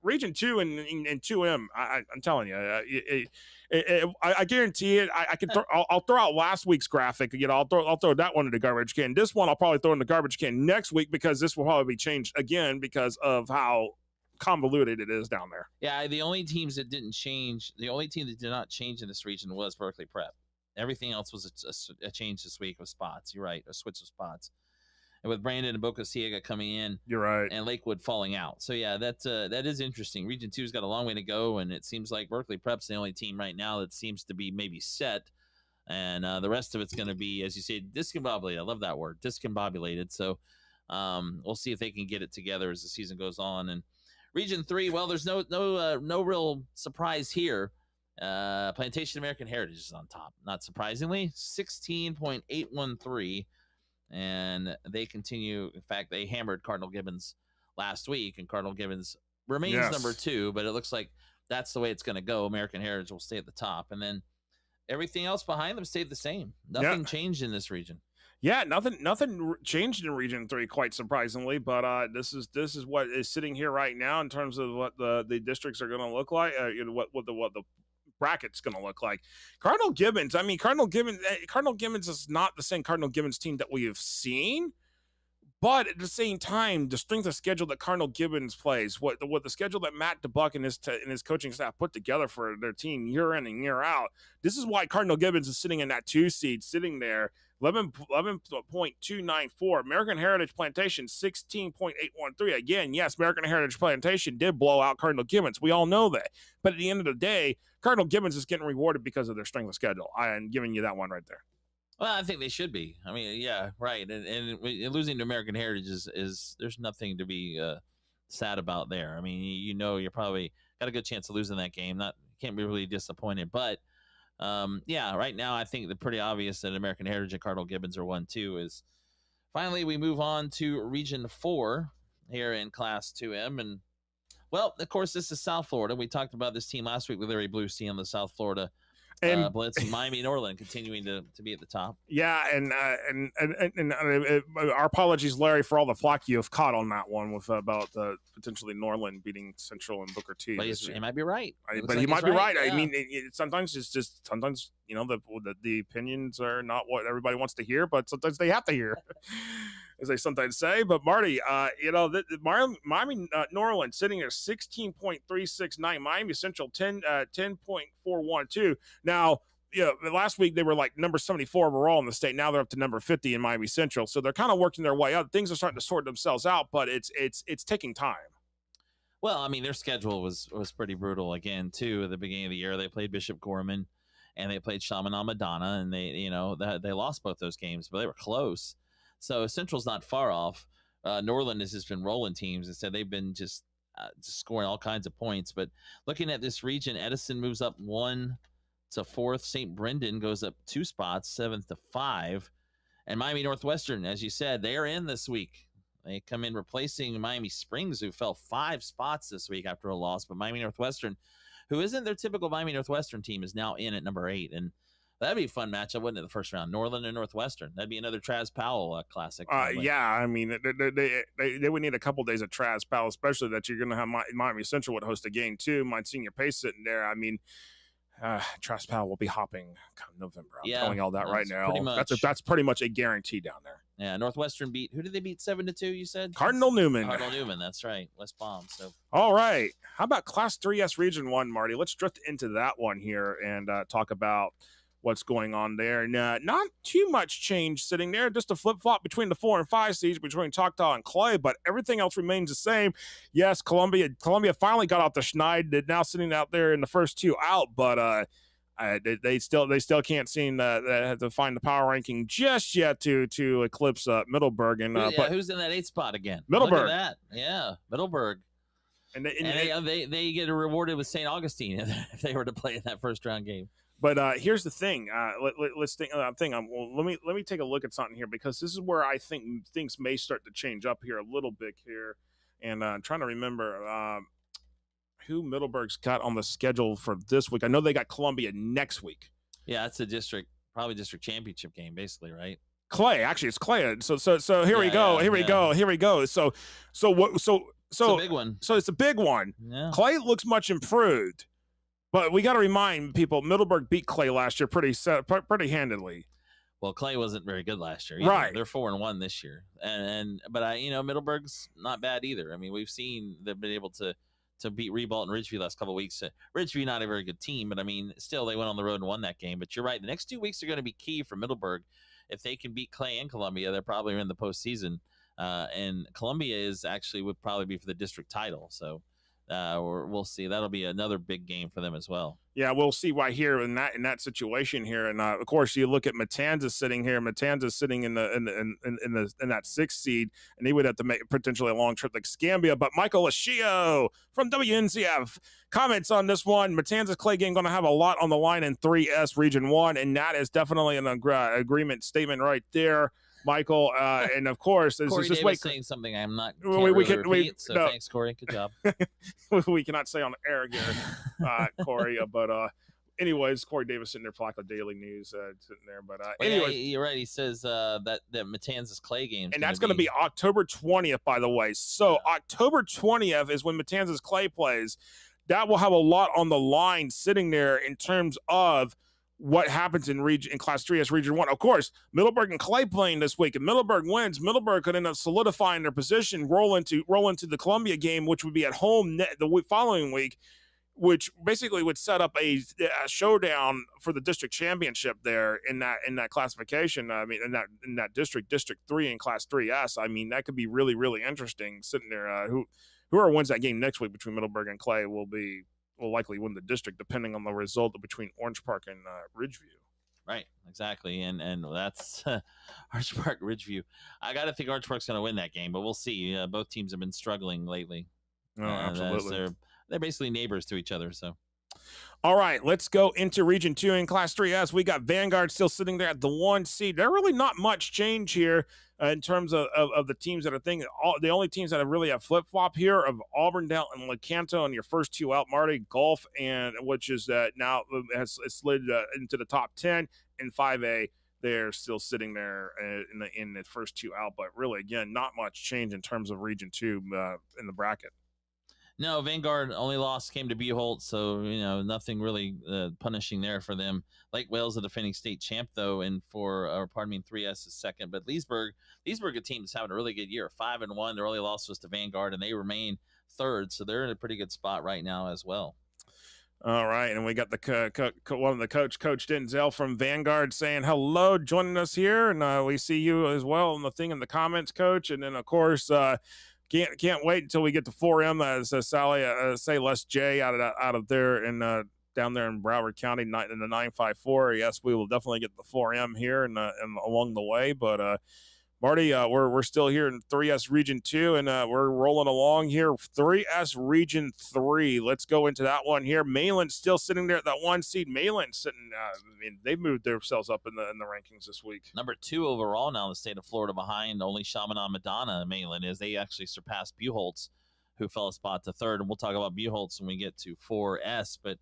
[SPEAKER 2] Region 2 and 2M, I'm telling you, I guarantee it. I can. I'll throw out last week's graphic. I'll throw that one in the garbage can. This one I'll probably throw in the garbage can next week because this will probably be changed again because of how convoluted it is down there.
[SPEAKER 1] Yeah, the only teams that didn't change, the only team that did not change in this region was Berkeley Prep. Everything else was a change this week of spots. You're right, a switch of spots. And with Brandon and Boca Ciega coming in,
[SPEAKER 2] you're right,
[SPEAKER 1] and Lakewood falling out. So yeah, that is interesting. Region 2's got a long way to go, and it seems like Berkeley Prep's the only team right now that seems to be maybe set, and the rest of it's going to be, as you say, discombobulated. I love that word, discombobulated. So we'll see if they can get it together as the season goes on. And Region 3, well, there's no real surprise here. Plantation American Heritage is on top, not surprisingly, 16.813. And they continue. In fact, they hammered Cardinal Gibbons last week, and Cardinal Gibbons remains number 2, but it looks like that's the way it's going to go. American Heritage will stay at the top, and then everything else behind them stayed the same. Nothing changed in this region.
[SPEAKER 2] Yeah, nothing changed in Region 3, quite surprisingly. But this is what is sitting here right now in terms of what the districts are going to look like. What the bracket's going to look like. Cardinal Gibbons is not the same Cardinal Gibbons team that we have seen, but at the same time, the strength of schedule that Cardinal Gibbons plays, what the schedule that Matt DeBuck and his coaching staff put together for their team year in and year out, this is why Cardinal Gibbons is sitting in that 2 seed, sitting there. 11.294. American Heritage Plantation, 16.813. Again, yes, American Heritage Plantation did blow out Cardinal Gibbons. We all know that. But at the end of the day, Cardinal Gibbons is getting rewarded because of their strength of schedule. I'm giving you that one right there.
[SPEAKER 1] Well, I think they should be. I mean, yeah, right. And losing to American Heritage is there's nothing to be sad about there. I mean, you're probably got a good chance of losing that game. Can't be really disappointed, but yeah, right now I think it's pretty obvious that American Heritage and Cardinal Gibbons are 1-2. Is finally we move on to Region 4 here in Class 2M, and well, of course, this is South Florida. We talked about this team last week with Larry Bluestein on the South Florida Blitz. Miami Norland continuing to be at the top.
[SPEAKER 2] Yeah, and our apologies, Larry, for all the flack you have caught on that one with about potentially Norland beating Central and Booker T.
[SPEAKER 1] But he might be right.
[SPEAKER 2] But he might be right. Yeah. I mean, sometimes it's just the opinions are not what everybody wants to hear, but sometimes they have to hear. As they sometimes say. But Marty, Miami Norland sitting at 16.369, Miami Central 10.412. Now, last week they were like number 74 overall in the state. Now they're up to number 50 in Miami Central. So they're kind of working their way up. Things are starting to sort themselves out, but it's taking time.
[SPEAKER 1] Well, I mean, their schedule was pretty brutal again too. At the beginning of the year, they played Bishop Gorman and they played Chaminade Madonna, and they lost both those games, but they were close. So Central's not far off. Norland has just been rolling teams. Instead, they've been just scoring all kinds of points. But looking at this region, Edison moves up 1 to 4th. St. Brendan goes up 2 spots, 7th to 5. And Miami Northwestern, as you said, they are in this week. They come in replacing Miami Springs, who fell 5 spots this week after a loss. But Miami Northwestern, who isn't their typical Miami Northwestern team, is now in at number 8. And that'd be a fun matchup, wouldn't it, the first round? Norland and Northwestern. That'd be another Traz Powell classic.
[SPEAKER 2] Yeah, I mean, they would need a couple days of Traz Powell, especially that you're going to have Miami Central would host a game, too. Monsignor Pace sitting there. I mean, Traz Powell will be hopping come November. I'm telling you all that right now. That's pretty much a guarantee down there.
[SPEAKER 1] Yeah, Northwestern who did they beat 7-2, you said?
[SPEAKER 2] Cardinal Newman, that's right. West Palm. So all right. How about Class 3S Region 1, Marty? Let's drift into that one here and talk about what's going on there. And not too much change sitting there, just a flip-flop between the 4 and 5 seeds between Choctaw and Clay, but everything else remains the same. Yes, Columbia finally got off the schneid. They're now sitting out there in the first 2 out, but they still can't seem to find the power ranking just yet to eclipse Middleburg. And
[SPEAKER 1] but who's in that 8th spot again?
[SPEAKER 2] Middleburg.
[SPEAKER 1] Look at that. Yeah, Middleburg. And they get rewarded with St. Augustine if they were to play in that first round game.
[SPEAKER 2] But here's the thing. Let's think. Let me take a look at something here, because this is where I think things may start to change up here a little bit here. And I'm trying to remember who Middleburg's got on the schedule for this week. I know they got Columbia next week.
[SPEAKER 1] Yeah, that's a probably district championship game, basically, right?
[SPEAKER 2] Clay, actually, it's Clay. So here we go. Here we go. So it's a big one. So it's a big one.
[SPEAKER 1] Yeah.
[SPEAKER 2] Clay looks much improved, but we got to remind people Middleburg beat Clay last year pretty handily.
[SPEAKER 1] Well, Clay wasn't very good last year either.
[SPEAKER 2] Right?
[SPEAKER 1] They're 4-1 this year, but Middleburg's not bad either. I mean, we've seen they've been able to beat Ribault and Ridgeview the last couple of weeks. Ridgeview not a very good team, but I mean, still they went on the road and won that game. But you're right, the next 2 weeks are going to be key for Middleburg. If they can beat Clay and Columbia, they're probably in the postseason. And Columbia would probably be for the district title. So we'll see. That'll be another big game for them as well.
[SPEAKER 2] Yeah, we'll see why here in that situation here. And of course, you look at Matanzas sitting here. Matanzas sitting in that 6th seed, and he would have to make potentially a long trip like Scambia. But Michael Ashio from WNCF comments on this one. Matanzas Clay game going to have a lot on the line in 3S Region 1, and that is definitely an agreement statement right there, Michael. And of course,
[SPEAKER 1] Corey Davis saying something I'm not. Repeat, so thanks, Corey. Good job.
[SPEAKER 2] We cannot say on the air here, Corey. But anyways, Corey Davis sitting there, Placo Daily News sitting there. But anyway,
[SPEAKER 1] you're right. He says that Matanzas Clay game,
[SPEAKER 2] and that's going to be October 20th, by the way. So October 20th is when Matanzas Clay plays. That will have a lot on the line sitting there in terms of what happens in Class 3S Region 1. Of course, Middleburg and Clay playing this week. If Middleburg wins, Middleburg could end up solidifying their position, roll into the Columbia game, which would be at home the following week, which basically would set up a showdown for the district championship there in that classification. I mean, in that District 3 in Class 3S. I mean, that could be really, really interesting sitting there. Whoever wins that game next week between Middleburg and Clay will likely win the district, depending on the result between Orange Park and Ridgeview.
[SPEAKER 1] Right, exactly, and that's Orange Park, Ridgeview. I got to think Orange Park's going to win that game, but we'll see. Both teams have been struggling lately.
[SPEAKER 2] Oh, absolutely.
[SPEAKER 1] They're basically neighbors to each other. So,
[SPEAKER 2] all right, let's go into Region 2 in Class 3S. We got Vanguard still sitting there at the 1 seed. There really not much change here in terms of the teams that are thinking. The only teams that have really have flip-flop here of Auburndale and Lecanto in your first 2 out, Marty, Gulf, and which is now has slid into the top 10 in 5A. They're still sitting there in the first 2 out, but really, again, not much change in terms of Region 2 in the bracket.
[SPEAKER 1] No, Vanguard only loss came to Buholt, so nothing really punishing there for them. Lake Wales, the defending state champ, though, and in 3S is second. But Leesburg, a team that's having a really good year, 5-1. Their only loss was to Vanguard, and they remain third, so they're in a pretty good spot right now as well.
[SPEAKER 2] All right, and we got the one of the Coach Denzel from Vanguard saying hello, joining us here, and we see you as well in the comments, Coach, and then of course. Can't wait until we get to 4M as Sally say Les J out of there and down there in Broward County in the 954. Yes, we will definitely get the 4M here and along the way. But Marty, we're still here in 3S Region 2, and we're rolling along here. 3S Region 3. Let's go into that one here. Mayland still sitting there at that 1 seed. Mayland sitting. They've moved themselves up in the rankings this week.
[SPEAKER 1] Number 2 overall now in the state of Florida, behind only Chaminade Madonna. Mayland is. They actually surpassed Buholtz, who fell a spot to 3rd, and we'll talk about Buholtz when we get to 4S. But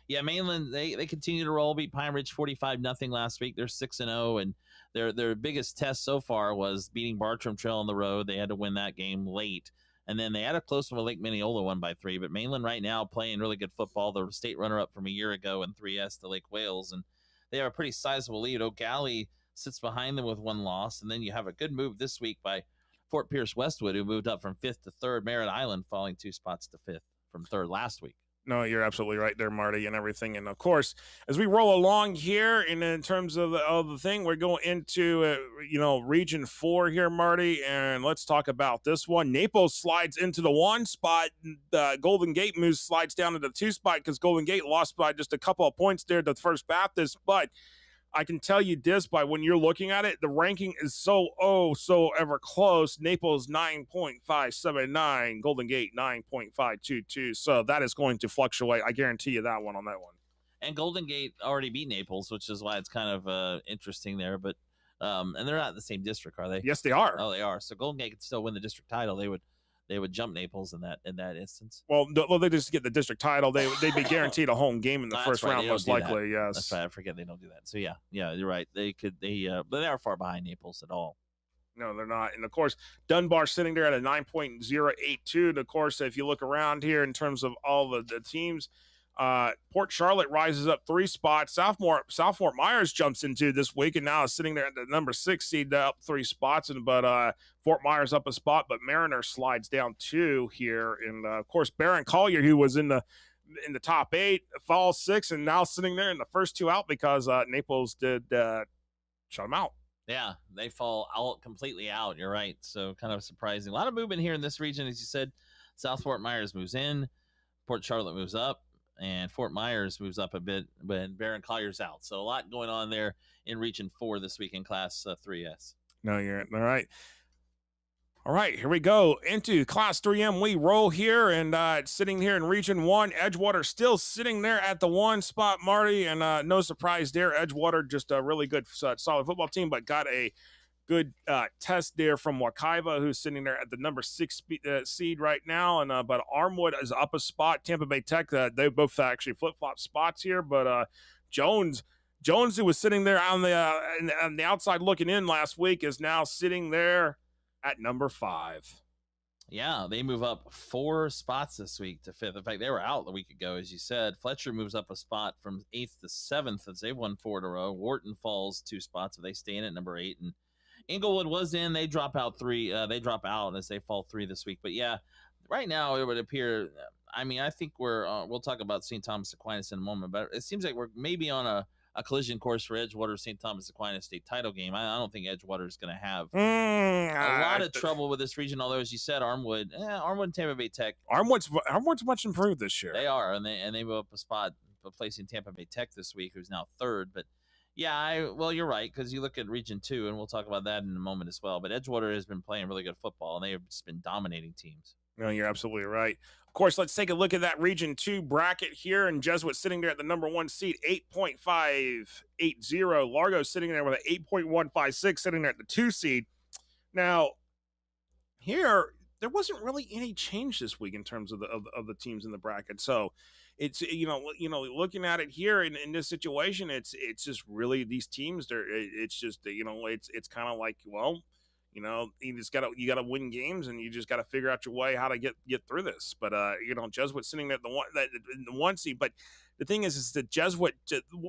[SPEAKER 1] yeah, Mayland, they continue to roll. Beat Pine Ridge 45-0 last week. They're 6-0, and their biggest test so far was beating Bartram Trail on the road. They had to win that game late. And then they had a close one with Lake Mineola, won by 3. But Mayland right now playing really good football. The state runner-up from a year ago in 3S to Lake Wales. And they have a pretty sizable lead. O'Galley sits behind them with 1 loss. And then you have a good move this week by Fort Pierce Westwood, who moved up from 5th to 3rd. Merritt Island falling 2 spots to 5th from 3rd last week.
[SPEAKER 2] No, you're absolutely right there, Marty, and everything. And of course, as we roll along here, and in terms of the thing, we're going into Region 4 here, Marty, and let's talk about this one. Naples slides into the 1 spot. Golden Gate slides down to the 2 spot because Golden Gate lost by just a couple of points there to First Baptist, but I can tell you this by when you're looking at it, the ranking is so ever close. Naples 9.579, Golden Gate 9.522. So that is going to fluctuate. I guarantee you that one on that one.
[SPEAKER 1] And Golden Gate already beat Naples, which is why it's kind of interesting there. But and they're not in the same district, are they?
[SPEAKER 2] Yes, they are.
[SPEAKER 1] Oh, they are. So Golden Gate could still win the district title. They would jump Naples in that instance.
[SPEAKER 2] Well, they just get the district title. They'd be guaranteed a home game in the first round, most likely. Yes,
[SPEAKER 1] that's right. I forget they don't do that. So yeah, you're right. They could. But they are far behind Naples at all.
[SPEAKER 2] No, they're not. And of course, Dunbar sitting there at a 9.082. And of course, if you look around here in terms of all the teams, Port Charlotte rises up 3 spots. South Fort Myers jumps into this week and now is sitting there at the number 6 seed, up 3 spots. But Fort Myers up a spot, but Mariner slides down 2 here. And of course, Barron Collier, who was in the top 8, falls 6 and now sitting there in the first 2 out because Naples did shut them out.
[SPEAKER 1] Yeah, they fall out completely out. You're right. So kind of surprising. A lot of movement here in this region, as you said. South Fort Myers moves in, Port Charlotte moves up, and Fort Myers moves up a bit, but Barron Collier's out. So a lot going on there in Region 4 this week in Class 3S.
[SPEAKER 2] No, you're all right. All right, here we go into Class 3M. We roll here, and sitting here in Region 1, Edgewater still sitting there at the 1 spot, Marty, and no surprise there. Edgewater just a really good, solid football team, but got a good test there from Wakaiva, who's sitting there at the number 6 seed right now. And but Armwood is up a spot. Tampa Bay Tech, they both actually flip-flop spots here. But Jones, who was sitting there on the outside looking in last week, is now sitting there at number 5.
[SPEAKER 1] Yeah, they move up 4 spots this week to 5th. In fact, they were out a week ago, as you said. Fletcher moves up a spot from 8th to 7th as they've won 4 in a row. Wharton falls 2 spots, so they stay in at number 8. And Inglewood was in. They drop out 3. They drop out as they fall 3 this week. But yeah, right now it would appear. I mean, I think we'll talk about St. Thomas Aquinas in a moment, but it seems like we're maybe on a collision course for Edgewater St. Thomas Aquinas state title game. I don't think Edgewater is going to have a lot of trouble with this region. Although, as you said, Armwood and Tampa Bay Tech.
[SPEAKER 2] Armwood's much improved this year.
[SPEAKER 1] They are, and they move up a spot, replacing Tampa Bay Tech this week, who's now 3rd. But yeah, well, you're right, because you look at Region 2, and we'll talk about that in a moment as well. But Edgewater has been playing really good football, and they have just been dominating teams.
[SPEAKER 2] No, you're absolutely right. Of course, let's take a look at that Region 2 bracket here, and Jesuit sitting there at the number 1 seed, 8.580. Largo sitting there with an 8.156, sitting there at the 2 seed. Now, here, there wasn't really any change this week in terms of the teams in the bracket. So it's looking at it here in this situation, it's just really these teams. It's just it's kind of like, well, you just gotta win games, and you just gotta figure out your way how to get through this. But Jesuit sitting there at the 1 seed. But the thing is that Jesuit,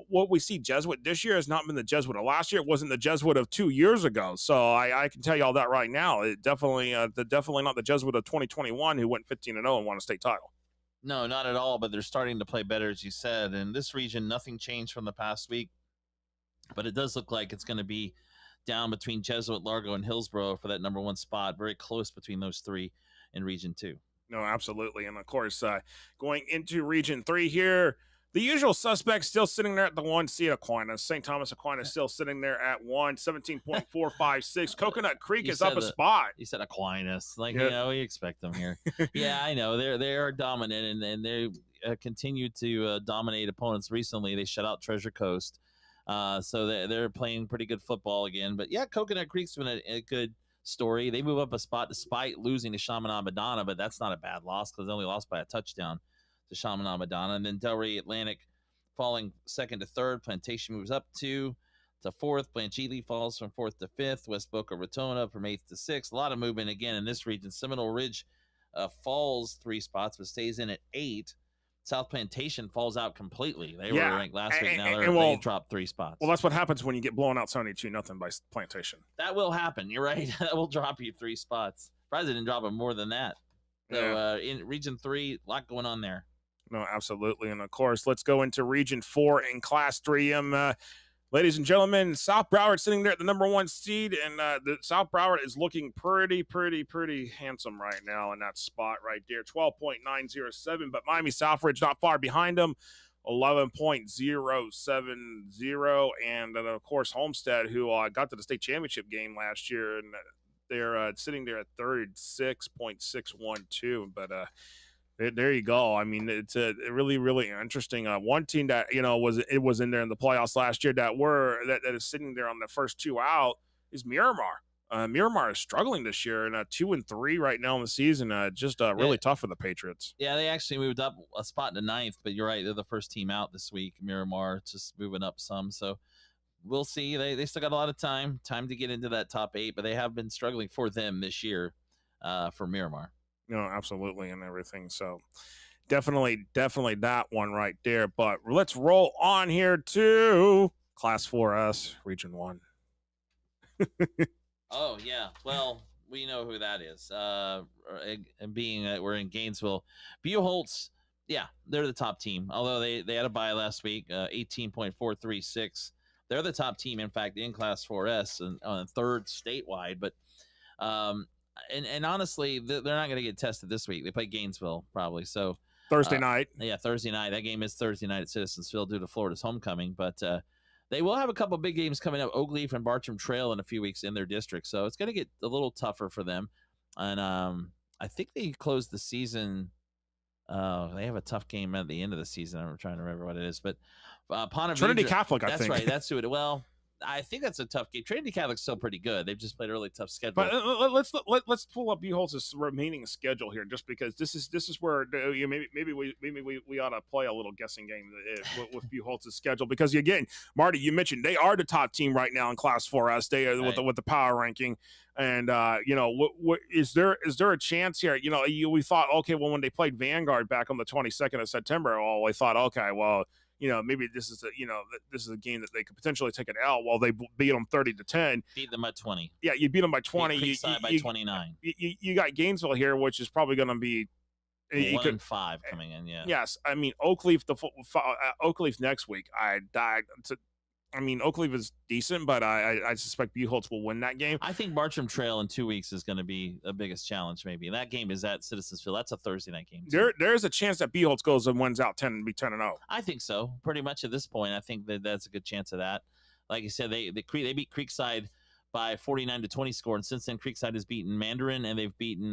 [SPEAKER 2] what we see Jesuit this year has not been the Jesuit of last year. It wasn't the Jesuit of 2 years ago. So I can tell you all that right now. It definitely not the Jesuit of 2021 who went 15-0 and won a state title.
[SPEAKER 1] No, not at all. But they're starting to play better, as you said. In this region, nothing changed from the past week, but it does look like it's going to be down between Jesuit, Largo, and Hillsborough for that number 1 spot. Very close between those 3 in Region 2.
[SPEAKER 2] No, absolutely. And of course, going into Region 3 here, the usual suspects still sitting there at the 1 seed. Aquinas. St. Thomas Aquinas still sitting there at 17.456. Coconut Creek is up a spot.
[SPEAKER 1] You said Aquinas. We expect them here. Yeah, I know. They are dominant, and they continue to dominate opponents recently. They shut out Treasure Coast. So they're playing pretty good football again. But yeah, Coconut Creek's been a good story. They move up a spot despite losing to Chaminade Madonna, but that's not a bad loss because they only lost by a touchdown to Chaminade Madonna. And then Delray Atlantic falling 2nd to 3rd. Plantation moves up 2 to 4th. Blanchely falls from 4th to 5th. West Boca Raton from 8th to 6th. A lot of movement again in this region. Seminole Ridge falls 3 spots but stays in at 8. South Plantation falls out completely. They were ranked last week. Now they dropped 3 spots.
[SPEAKER 2] Well, that's what happens when you get blown out 72-0 by Plantation.
[SPEAKER 1] That will happen. You're right. That will drop you 3 spots. Surprised they didn't drop it more than that. So in Region 3, a lot going on there.
[SPEAKER 2] No, absolutely. And of course, let's go into Region 4 in Class 3M. Ladies and gentlemen, South Broward sitting there at the number 1 seed, and the South Broward is looking pretty handsome right now in that spot right there, 12.907. But Miami Southridge not far behind them, 11.070. And of course, Homestead, who got to the state championship game last year, and they're sitting there at 36.612. But there you go. I mean, it's a really interesting. One team that was in there in the playoffs last year that is sitting there on the first 2 out is Miramar. Miramar is struggling this year, and 2-3 right now in the season. Just really tough for the Patriots.
[SPEAKER 1] Yeah, they actually moved up a spot to 9th, but you're right, they're the first team out this week. Miramar just moving up some, so we'll see. They still got a lot of time to get into that top 8, but they have been struggling for them this year for Miramar.
[SPEAKER 2] No, absolutely, and everything. So definitely that one right there. But let's roll on here to Class 4S, Region 1.
[SPEAKER 1] Oh, yeah. Well, we know who that is. And being that we're in Gainesville, Buholtz, yeah, they're the top team. Although they had a bye last week, 18.436. They're the top team, in fact, in Class 4S and on 3rd statewide. But and honestly, they're not going to get tested this week. They play Gainesville probably. So
[SPEAKER 2] Thursday night.
[SPEAKER 1] Yeah, Thursday night. That game is Thursday night at Citizens Field due to Florida's homecoming. But they will have a couple big games coming up, Oakleaf and Bartram Trail in a few weeks in their district. So it's going to get a little tougher for them. And I think they closed the season. They have a tough game at the end of the season. I'm trying to remember what it is. But Ponte Vedra,
[SPEAKER 2] Trinity Catholic, I think.
[SPEAKER 1] That's right. That's who it is. Well, I think that's a tough game. Trinity Catholic's still pretty good. They've just played a really tough schedule.
[SPEAKER 2] But let's pull up Buholtz's remaining schedule here, just because this is where maybe we ought to play a little guessing game with Buholtz's schedule, because again, Marty, you mentioned they are the top team right now in Class 4S. They are with the power ranking, and what is there a chance here? We thought, okay, well, when they played Vanguard back on the 22nd of September, we thought, okay, well, maybe this is a game that they could potentially take an L. While they beat them 30-10,
[SPEAKER 1] beat them by 20.
[SPEAKER 2] Yeah, you beat them by 20.
[SPEAKER 1] You by 29.
[SPEAKER 2] You got Gainesville here, which is probably going to be
[SPEAKER 1] 1-5 coming in. Yeah.
[SPEAKER 2] Yes, I mean Oakleaf Oakleaf next week. Oakleaf is decent, but I suspect Buholtz will win that game.
[SPEAKER 1] I think Bartram Trail in 2 weeks is going to be the biggest challenge, maybe. And that game is at Citizens Field. That's a Thursday night game.
[SPEAKER 2] There's a chance that Buholtz goes and wins out 10 and be 10-0.
[SPEAKER 1] I think so. Pretty much at this point, I think that's a good chance of that. Like you said, they beat Creekside by 49-20 score, and since then Creekside has beaten Mandarin and they've beaten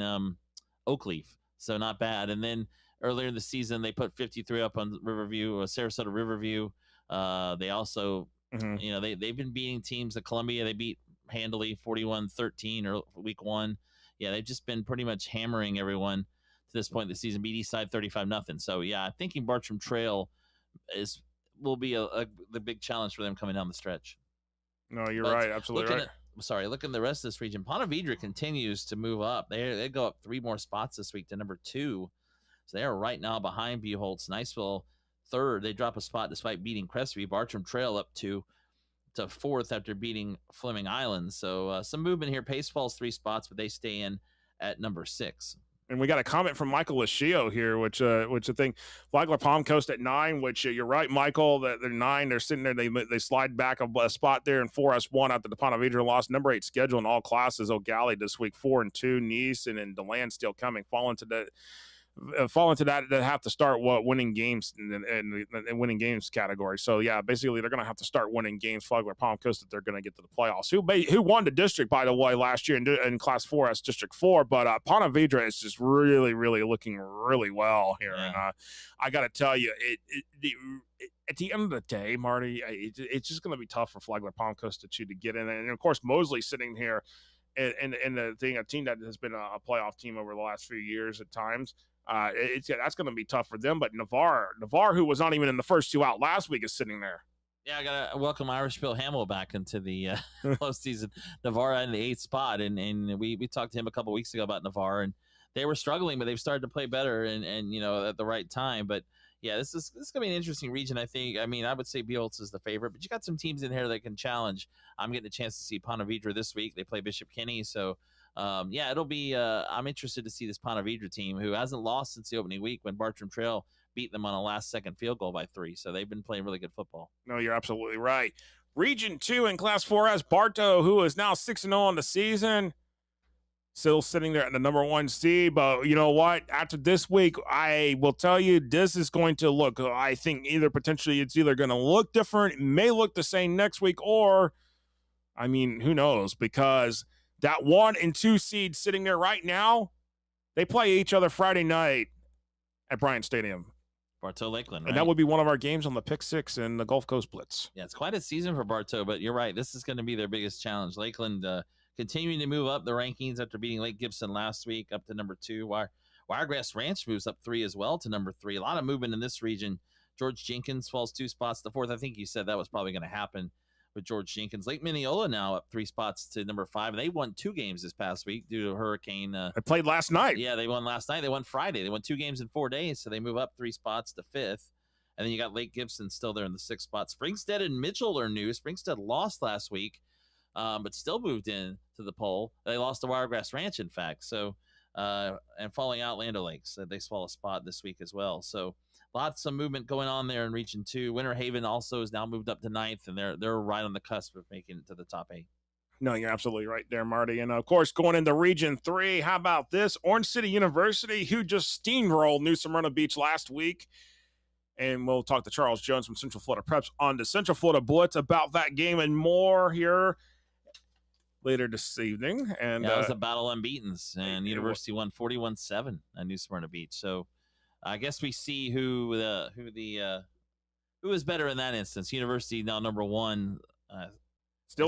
[SPEAKER 1] Oakleaf, so not bad. And then earlier in the season, they put 53 up on Sarasota Riverview. They also. Mm-hmm. They've been beating teams at Columbia. They beat handily 41-13 or week 1. Yeah, they've just been pretty much hammering everyone to this point in the season. Beat Eastside 35-0. So yeah, I'm thinking Bartram Trail will be the big challenge for them coming down the stretch.
[SPEAKER 2] No, you're right. Absolutely right.
[SPEAKER 1] Looking at the rest of this region, Ponte Vedra continues to move up. They go up 3 more spots this week to number 2. So they are right now behind Buholtz. Niceville 3rd. They drop a spot despite beating Crestview. Bartram Trail up to 4th after beating Fleming Island. So some movement here. Pace falls 3 spots, but they stay in at number 6.
[SPEAKER 2] And we got a comment from Michael Lashio here, which I think Flagler Palm Coast at 9, which you're right, Michael, that they're 9. They're sitting there. They slide back a spot there in 4S1 after the Ponte Vedra lost. Number 8 schedule in all classes. O'Galley this week 4-2. Nice and DeLand still coming. Fall into that have to start winning games and winning games category. So yeah, basically they're going to have to start winning games. Flagler Palm Coast, if they're going to get to the playoffs. Who won the district, by the way, last year in Class 4S District 4. But Ponte Vedra is just really looking really well here. Yeah. And I got to tell you, at the end of the day, Marty, it's just going to be tough for Flagler Palm Coast to get in. And of course, Mosley sitting here and the thing, a team that has been a playoff team over the last few years at times. That's going to be tough for them. But Navarre, who was not even in the first 2 out last week, is sitting there.
[SPEAKER 1] Yeah, I got to welcome Irish Bill Hamill back into the postseason. Navarre in the 8th spot, and we talked to him a couple weeks ago about Navarre, and they were struggling, but they've started to play better and at the right time. But yeah, this is going to be an interesting region, I think. I mean, I would say Buholtz is the favorite, but you got some teams in here that can challenge. I'm getting a chance to see Ponte Vedra this week. They play Bishop Kenny, so it'll be I'm interested to see this Ponte Vedra team, who hasn't lost since the opening week when Bartram Trail beat them on a last-second field goal by 3. So they've been playing really good football.
[SPEAKER 2] No, you're absolutely right. Region 2 in Class 4S, Bartow, who is now 6-0 on the season, still sitting there at the number 1 seed. But you know what? After this week, I will tell you, this is going to look, I think it's either going to look different, it may look the same next week, or, I mean, who knows? Because that 1 and 2 seed sitting there right now, they play each other Friday night at Bryant Stadium.
[SPEAKER 1] Bartow Lakeland, right?
[SPEAKER 2] And that would be one of our games on the Pick 6 and the Gulf Coast Blitz.
[SPEAKER 1] Yeah, it's quite a season for Bartow, but you're right. This is going to be their biggest challenge. Lakeland continuing to move up the rankings after beating Lake Gibson last week up to number 2. Wiregrass Ranch moves up 3 as well to number 3. A lot of movement in this region. George Jenkins falls 2 spots to 4th. I think you said that was probably going to happen with George Jenkins. Lake Mineola now up 3 spots to number 5. And they won 2 games this past week due to a hurricane.
[SPEAKER 2] They played last night.
[SPEAKER 1] Yeah, they won last night. They won Friday. They won 2 games in 4 days, so they move up 3 spots to 5th. And then you got Lake Gibson still there in the 6th spot. Springstead and Mitchell are new. Springstead lost last week, but still moved in to the poll. They lost to Wiregrass Ranch, in fact. So, and falling out Land O'Lakes. They swell a spot this week as well. So lots of movement going on there in Region 2. Winter Haven also is now moved up to 9th, and they're right on the cusp of making it to the top 8.
[SPEAKER 2] No, you're absolutely right there, Marty. And, of course, going into Region 3, how about this? Orange City University, who just steamrolled New Smyrna Beach last week. And we'll talk to Charles Jones from Central Florida Preps on the Central Florida Blitz about that game and more here later this evening. And
[SPEAKER 1] yeah, it was a battle unbeatens, and University won 41-7 at New Smyrna Beach. So I guess we see who is better in that instance. University now number 1.
[SPEAKER 2] They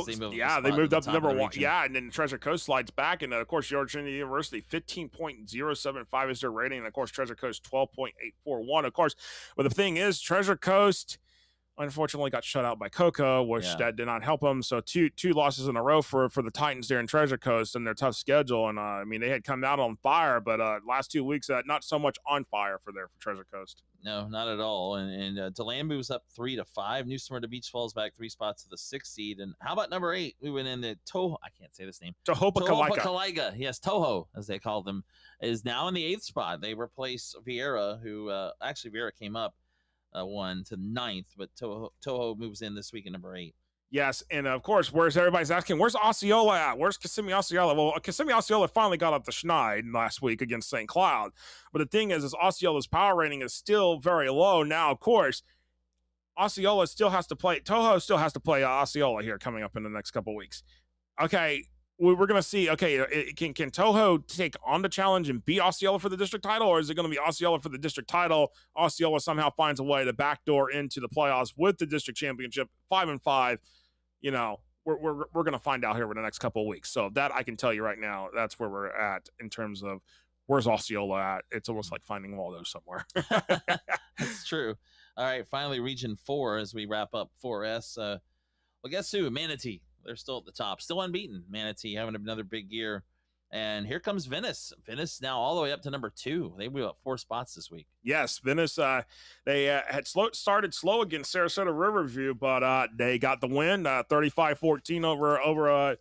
[SPEAKER 2] moved up to number 1. Yeah, and then Treasure Coast slides back. And, of course, Georgia University, 15.075 is their rating. And, of course, Treasure Coast, 12.841. Of course, but the thing is, Treasure Coast unfortunately got shut out by Cocoa, which that did not help them. So two losses in a row for the Titans there in Treasure Coast and their tough schedule. And, I mean, they had come out on fire, but last 2 weeks, not so much on fire for Treasure Coast.
[SPEAKER 1] No, not at all. And DeLand moves up 3 to 5. New Smyrna Beach falls back 3 spots to the 6th seed. And how about number 8? We went into I can't say this name.
[SPEAKER 2] Tohopa-Kalika.
[SPEAKER 1] Yes, Toho, as they call them, is now in the 8th spot. They replace Vieira, who actually Vieira came up 1 to 9th, but Toho moves in this week at number 8.
[SPEAKER 2] Yes, and of course, everybody's asking, where's Osceola at? Where's Kissimmee Osceola? Well, Kissimmee Osceola finally got up the schneid last week against St. Cloud. But the thing is Osceola's power rating is still very low. Now, of course, Osceola still has to play. Toho still has to play Osceola here coming up in the next couple weeks. Okay, we're going to see, can Toho take on the challenge and beat Osceola for the district title, or is it going to be Osceola for the district title? Osceola somehow finds a way to backdoor into the playoffs with the district championship, 5-5. You know, we're going to find out here over the next couple of weeks. So that I can tell you right now, that's where we're at in terms of where's Osceola at. It's almost like finding Waldo somewhere.
[SPEAKER 1] That's true. All right, finally, Region 4 as we wrap up 4S. Well, guess who? Manatee. They're still at the top, still unbeaten. Manatee having another big year. And here comes Venice. Venice now all the way up to number 2. They moved up 4 spots this week.
[SPEAKER 2] Yes, Venice, they had started slow against Sarasota Riverview, but they got the win, 35-14 over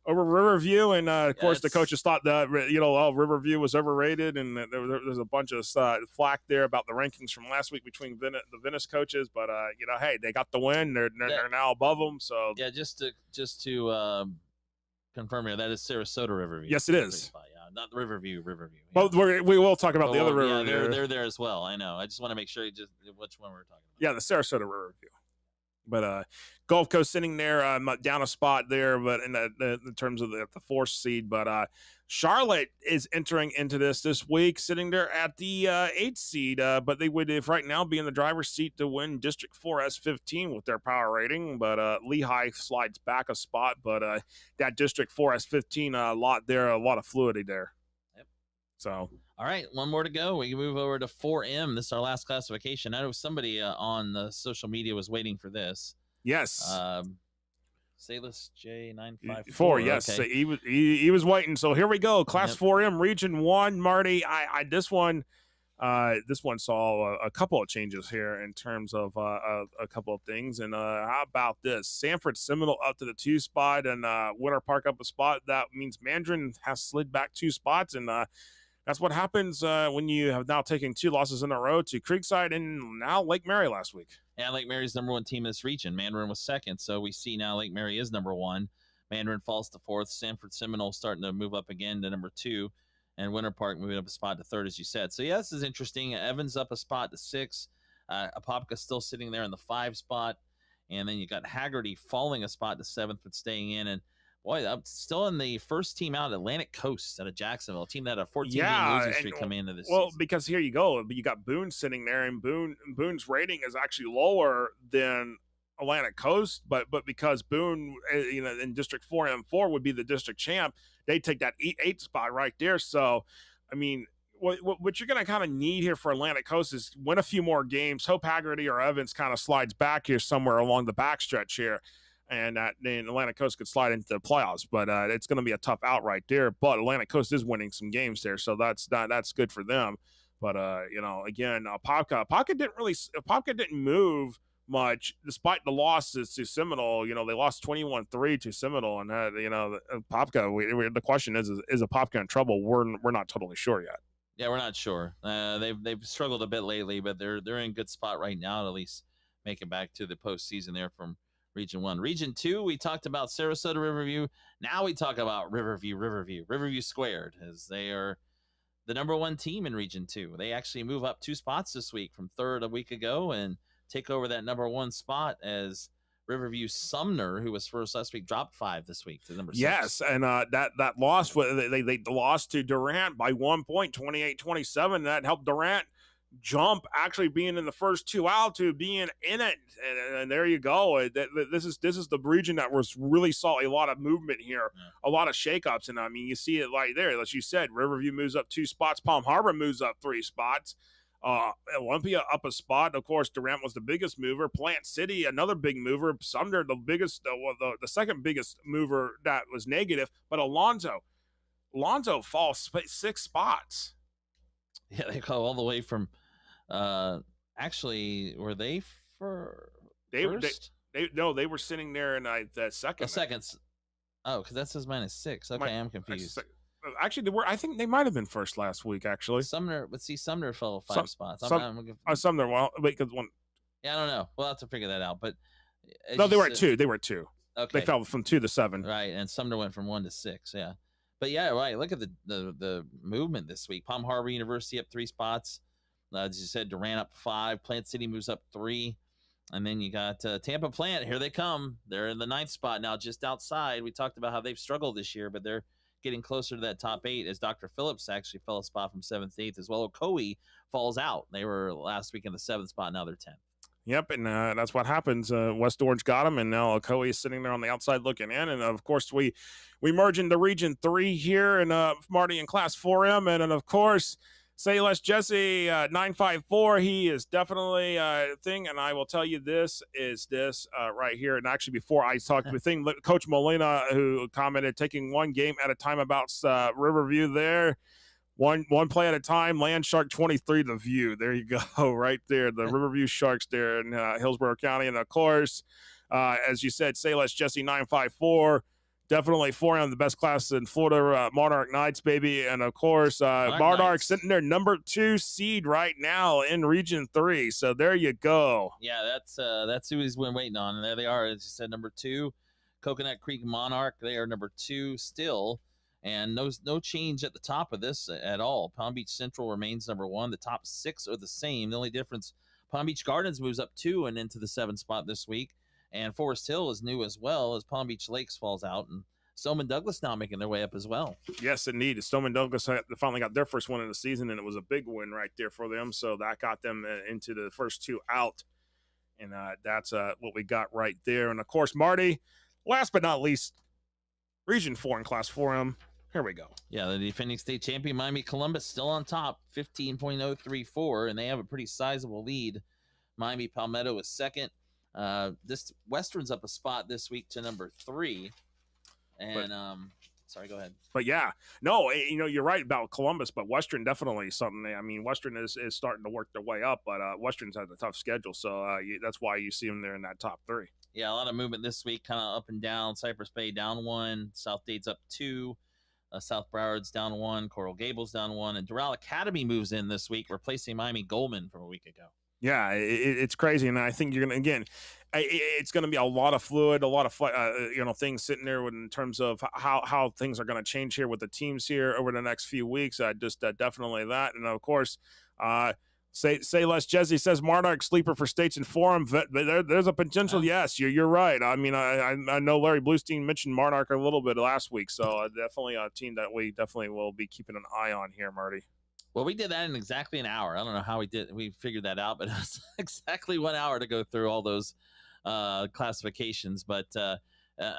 [SPEAKER 2] Riverview. And, of course, the coaches thought that, Riverview was overrated. And there's a bunch of flack there about the rankings from last week between the Venice coaches. But, hey, they got the win. They're now above them. So,
[SPEAKER 1] yeah, just to confirm here, that is Sarasota Riverview.
[SPEAKER 2] Yes, it is.
[SPEAKER 1] Yeah, not Riverview. Yeah.
[SPEAKER 2] Well, we will talk about the other Riverview.
[SPEAKER 1] Yeah, they're there as well. I know. I just want to make sure which one we're talking about.
[SPEAKER 2] Yeah, the Sarasota Riverview. But Gulf Coast sitting there down a spot there, but in terms of the 4th seed. But Charlotte is entering into this week, sitting there at the 8th seed. But they would, if right now, be in the driver's seat to win District 4S 15 with their power rating. But Lehigh slides back a spot. But that District 4S 15, a lot of fluidity there.
[SPEAKER 1] Yep.
[SPEAKER 2] So.
[SPEAKER 1] All right, one more to go. We can move over to 4M. This is our last classification. I know somebody on the social media was waiting for this.
[SPEAKER 2] Yes.
[SPEAKER 1] Salis J954.
[SPEAKER 2] Yes,
[SPEAKER 1] okay.
[SPEAKER 2] he was waiting. So here we go. Class 4M, Region 1. Marty, this one saw a couple of changes here in terms of a couple of things. And how about this? Sanford Seminole up to the 2 spot and Winter Park up a spot. That means Mandarin has slid back 2 spots. And that's what happens when you have now taken 2 losses in a row to Creekside and now Lake Mary last week.
[SPEAKER 1] Yeah, Lake Mary's number 1 team in this region. Mandarin was second, so we see now Lake Mary is number 1. Mandarin falls to 4th. Sanford Seminole starting to move up again to number 2, and Winter Park moving up a spot to 3rd, as you said. So yeah, this is interesting. Evans up a spot to 6. Apopka still sitting there in the 5 spot, and then you got Haggerty falling a spot to 7th but staying in. And boy, I'm still in the first team out, Atlantic Coast out of Jacksonville, a team that had a 14-game losing streak coming into this season.
[SPEAKER 2] Because here you go. You got Boone sitting there, and Boone's rating is actually lower than Atlantic Coast, but because Boone, in District 4 and 4 would be the district champ, they take that 8 spot right there. So, I mean, what you're going to kind of need here for Atlantic Coast is win a few more games. Hope Haggerty or Evans kind of slides back here somewhere along the backstretch here. And then Atlantic Coast could slide into the playoffs, but it's going to be a tough out right there. But Atlantic Coast is winning some games there, so that's good for them. But again, Apopka didn't move much despite the losses to Seminole. They lost 21-3 to Seminole, and Apopka. The question is Apopka in trouble? We're not totally sure yet.
[SPEAKER 1] Yeah, we're not sure. They've struggled a bit lately, but they're in a good spot right now to at least make it back to the postseason there from Region 1. Region 2, we talked about Sarasota Riverview. Now we talk about Riverview Squared, as they are the number 1 team in Region 2. They actually move up 2 spots this week from 3rd a week ago and take over that number 1 spot, as Riverview Sumner, who was first last week, dropped 5 this week to number 6.
[SPEAKER 2] Yes, and that loss, they lost to Durant by 1 point, 28-27. That helped Durant jump, actually being in the first 2 out to being in it, and there you go. This is the region that really saw a lot of movement here, a lot of shakeups, and I mean, you see it right there. As you said, Riverview moves up 2 spots, Palm Harbor moves up 3 spots, Olympia up a spot. Of course, Durant was the biggest mover. Plant City, another big mover. Sumner, the biggest, the second biggest mover that was negative. But Alonzo falls 6 spots.
[SPEAKER 1] Yeah, they go all the way from. Actually, were they first?
[SPEAKER 2] They were sitting there in the second.
[SPEAKER 1] Seconds. Oh, because that says -6. Okay, I'm confused.
[SPEAKER 2] Actually, I think they might have been first last week. Actually,
[SPEAKER 1] Sumner. But see, Sumner fell 5 spots.
[SPEAKER 2] Sumner. Well, wait, because one.
[SPEAKER 1] Yeah, I don't know. We'll have to figure that out. But
[SPEAKER 2] no, they were at 2. They were at 2.
[SPEAKER 1] Okay,
[SPEAKER 2] they fell from 2 to 7.
[SPEAKER 1] Right, and Sumner went from 1 to 6. Yeah, but yeah, right. Look at the movement this week. Palm Harbor University up 3 spots. As you said, Durant up 5. Plant City moves up 3. And then you got Tampa Plant. Here they come. They're in the 9th spot now, just outside. We talked about how they've struggled this year, but they're getting closer to that top 8, as Dr. Phillips actually fell a spot from 7th to 8th as well. Ocoee falls out. They were last week in the 7th spot. Now they're 10th.
[SPEAKER 2] Yep, and that's what happens. West Orange got them, and now Ocoee is sitting there on the outside looking in. And, of course, we merge into Region 3 here, and Marty in Class 4M. And then, of course, Say Less Jesse 954. He is definitely a thing, and I will tell you this right here. And actually, before I talk to the thing, Coach Molina, who commented, taking one game at a time about Riverview there. One play at a time. Land Shark 23, the view. There you go, right there. The Riverview Sharks there in Hillsborough County. And, of course, as you said, Say Less Jesse 954. Definitely 4M, the best class in Florida, Monarch Knights, baby. And, of course, Monarch sitting there number 2 seed right now in Region 3. So there you go.
[SPEAKER 1] Yeah, that's who he's been waiting on. And there they are, as you said, number 2. Coconut Creek Monarch, they are number 2 still. And no change at the top of this at all. Palm Beach Central remains number 1. The top 6 are the same. The only difference, Palm Beach Gardens moves up 2 and into the 7th spot this week. And Forest Hill is new as well, as Palm Beach Lakes falls out. And Stoneman Douglas now making their way up as well.
[SPEAKER 2] Yes, indeed. Stoneman Douglas finally got their first win of the season, and it was a big win right there for them. So that got them into the first 2 out. And that's what we got right there. And, of course, Marty, last but not least, Region 4 in Class 4M. Here we go.
[SPEAKER 1] Yeah, the defending state champion, Miami Columbus, still on top, 15.034, and they have a pretty sizable lead. Miami Palmetto is second. This Western's up a spot this week to number 3. And sorry, go ahead.
[SPEAKER 2] But yeah, no, you're right about Columbus, but Western definitely something. I mean, Western is starting to work their way up, but Western's has a tough schedule, so that's why you see them there in that top 3.
[SPEAKER 1] Yeah, a lot of movement this week, kind of up and down. Cypress Bay down 1, South Dade's up 2. South Broward's down 1, Coral Gables down 1, and Doral Academy moves in this week, replacing Miami Goldman from a week ago.
[SPEAKER 2] Yeah, it's crazy, and I think you're gonna again. It's going to be a lot of fluid, a lot of things sitting there in terms of how things are going to change here with the teams here over the next few weeks. Just definitely that, and of course, say less. Jesse says Monarch sleeper for States and Forum. There's a potential. Yes, you're right. I mean, I know Larry Bluestein mentioned Monarch a little bit last week, so definitely a team that we definitely will be keeping an eye on here, Marty.
[SPEAKER 1] Well, we did that in exactly an hour. I don't know how we figured that out, but it was exactly 1 hour to go through all those classifications. But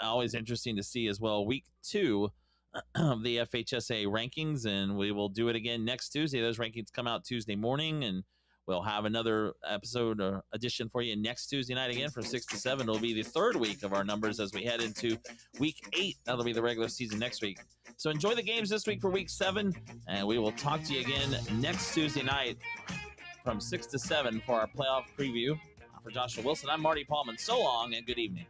[SPEAKER 1] always interesting to see as well. Week 2 of the FHSAA rankings, and we will do it again next Tuesday. Those rankings come out Tuesday morning, and we'll have another episode or edition for you next Tuesday night again from 6 to 7. It'll be the third week of our numbers as we head into week 8. That'll be the regular season next week. So enjoy the games this week for week 7, and we will talk to you again next Tuesday night from 6 to 7 for our playoff preview. For Joshua Wilson, I'm Marty Pallman. So long and good evening.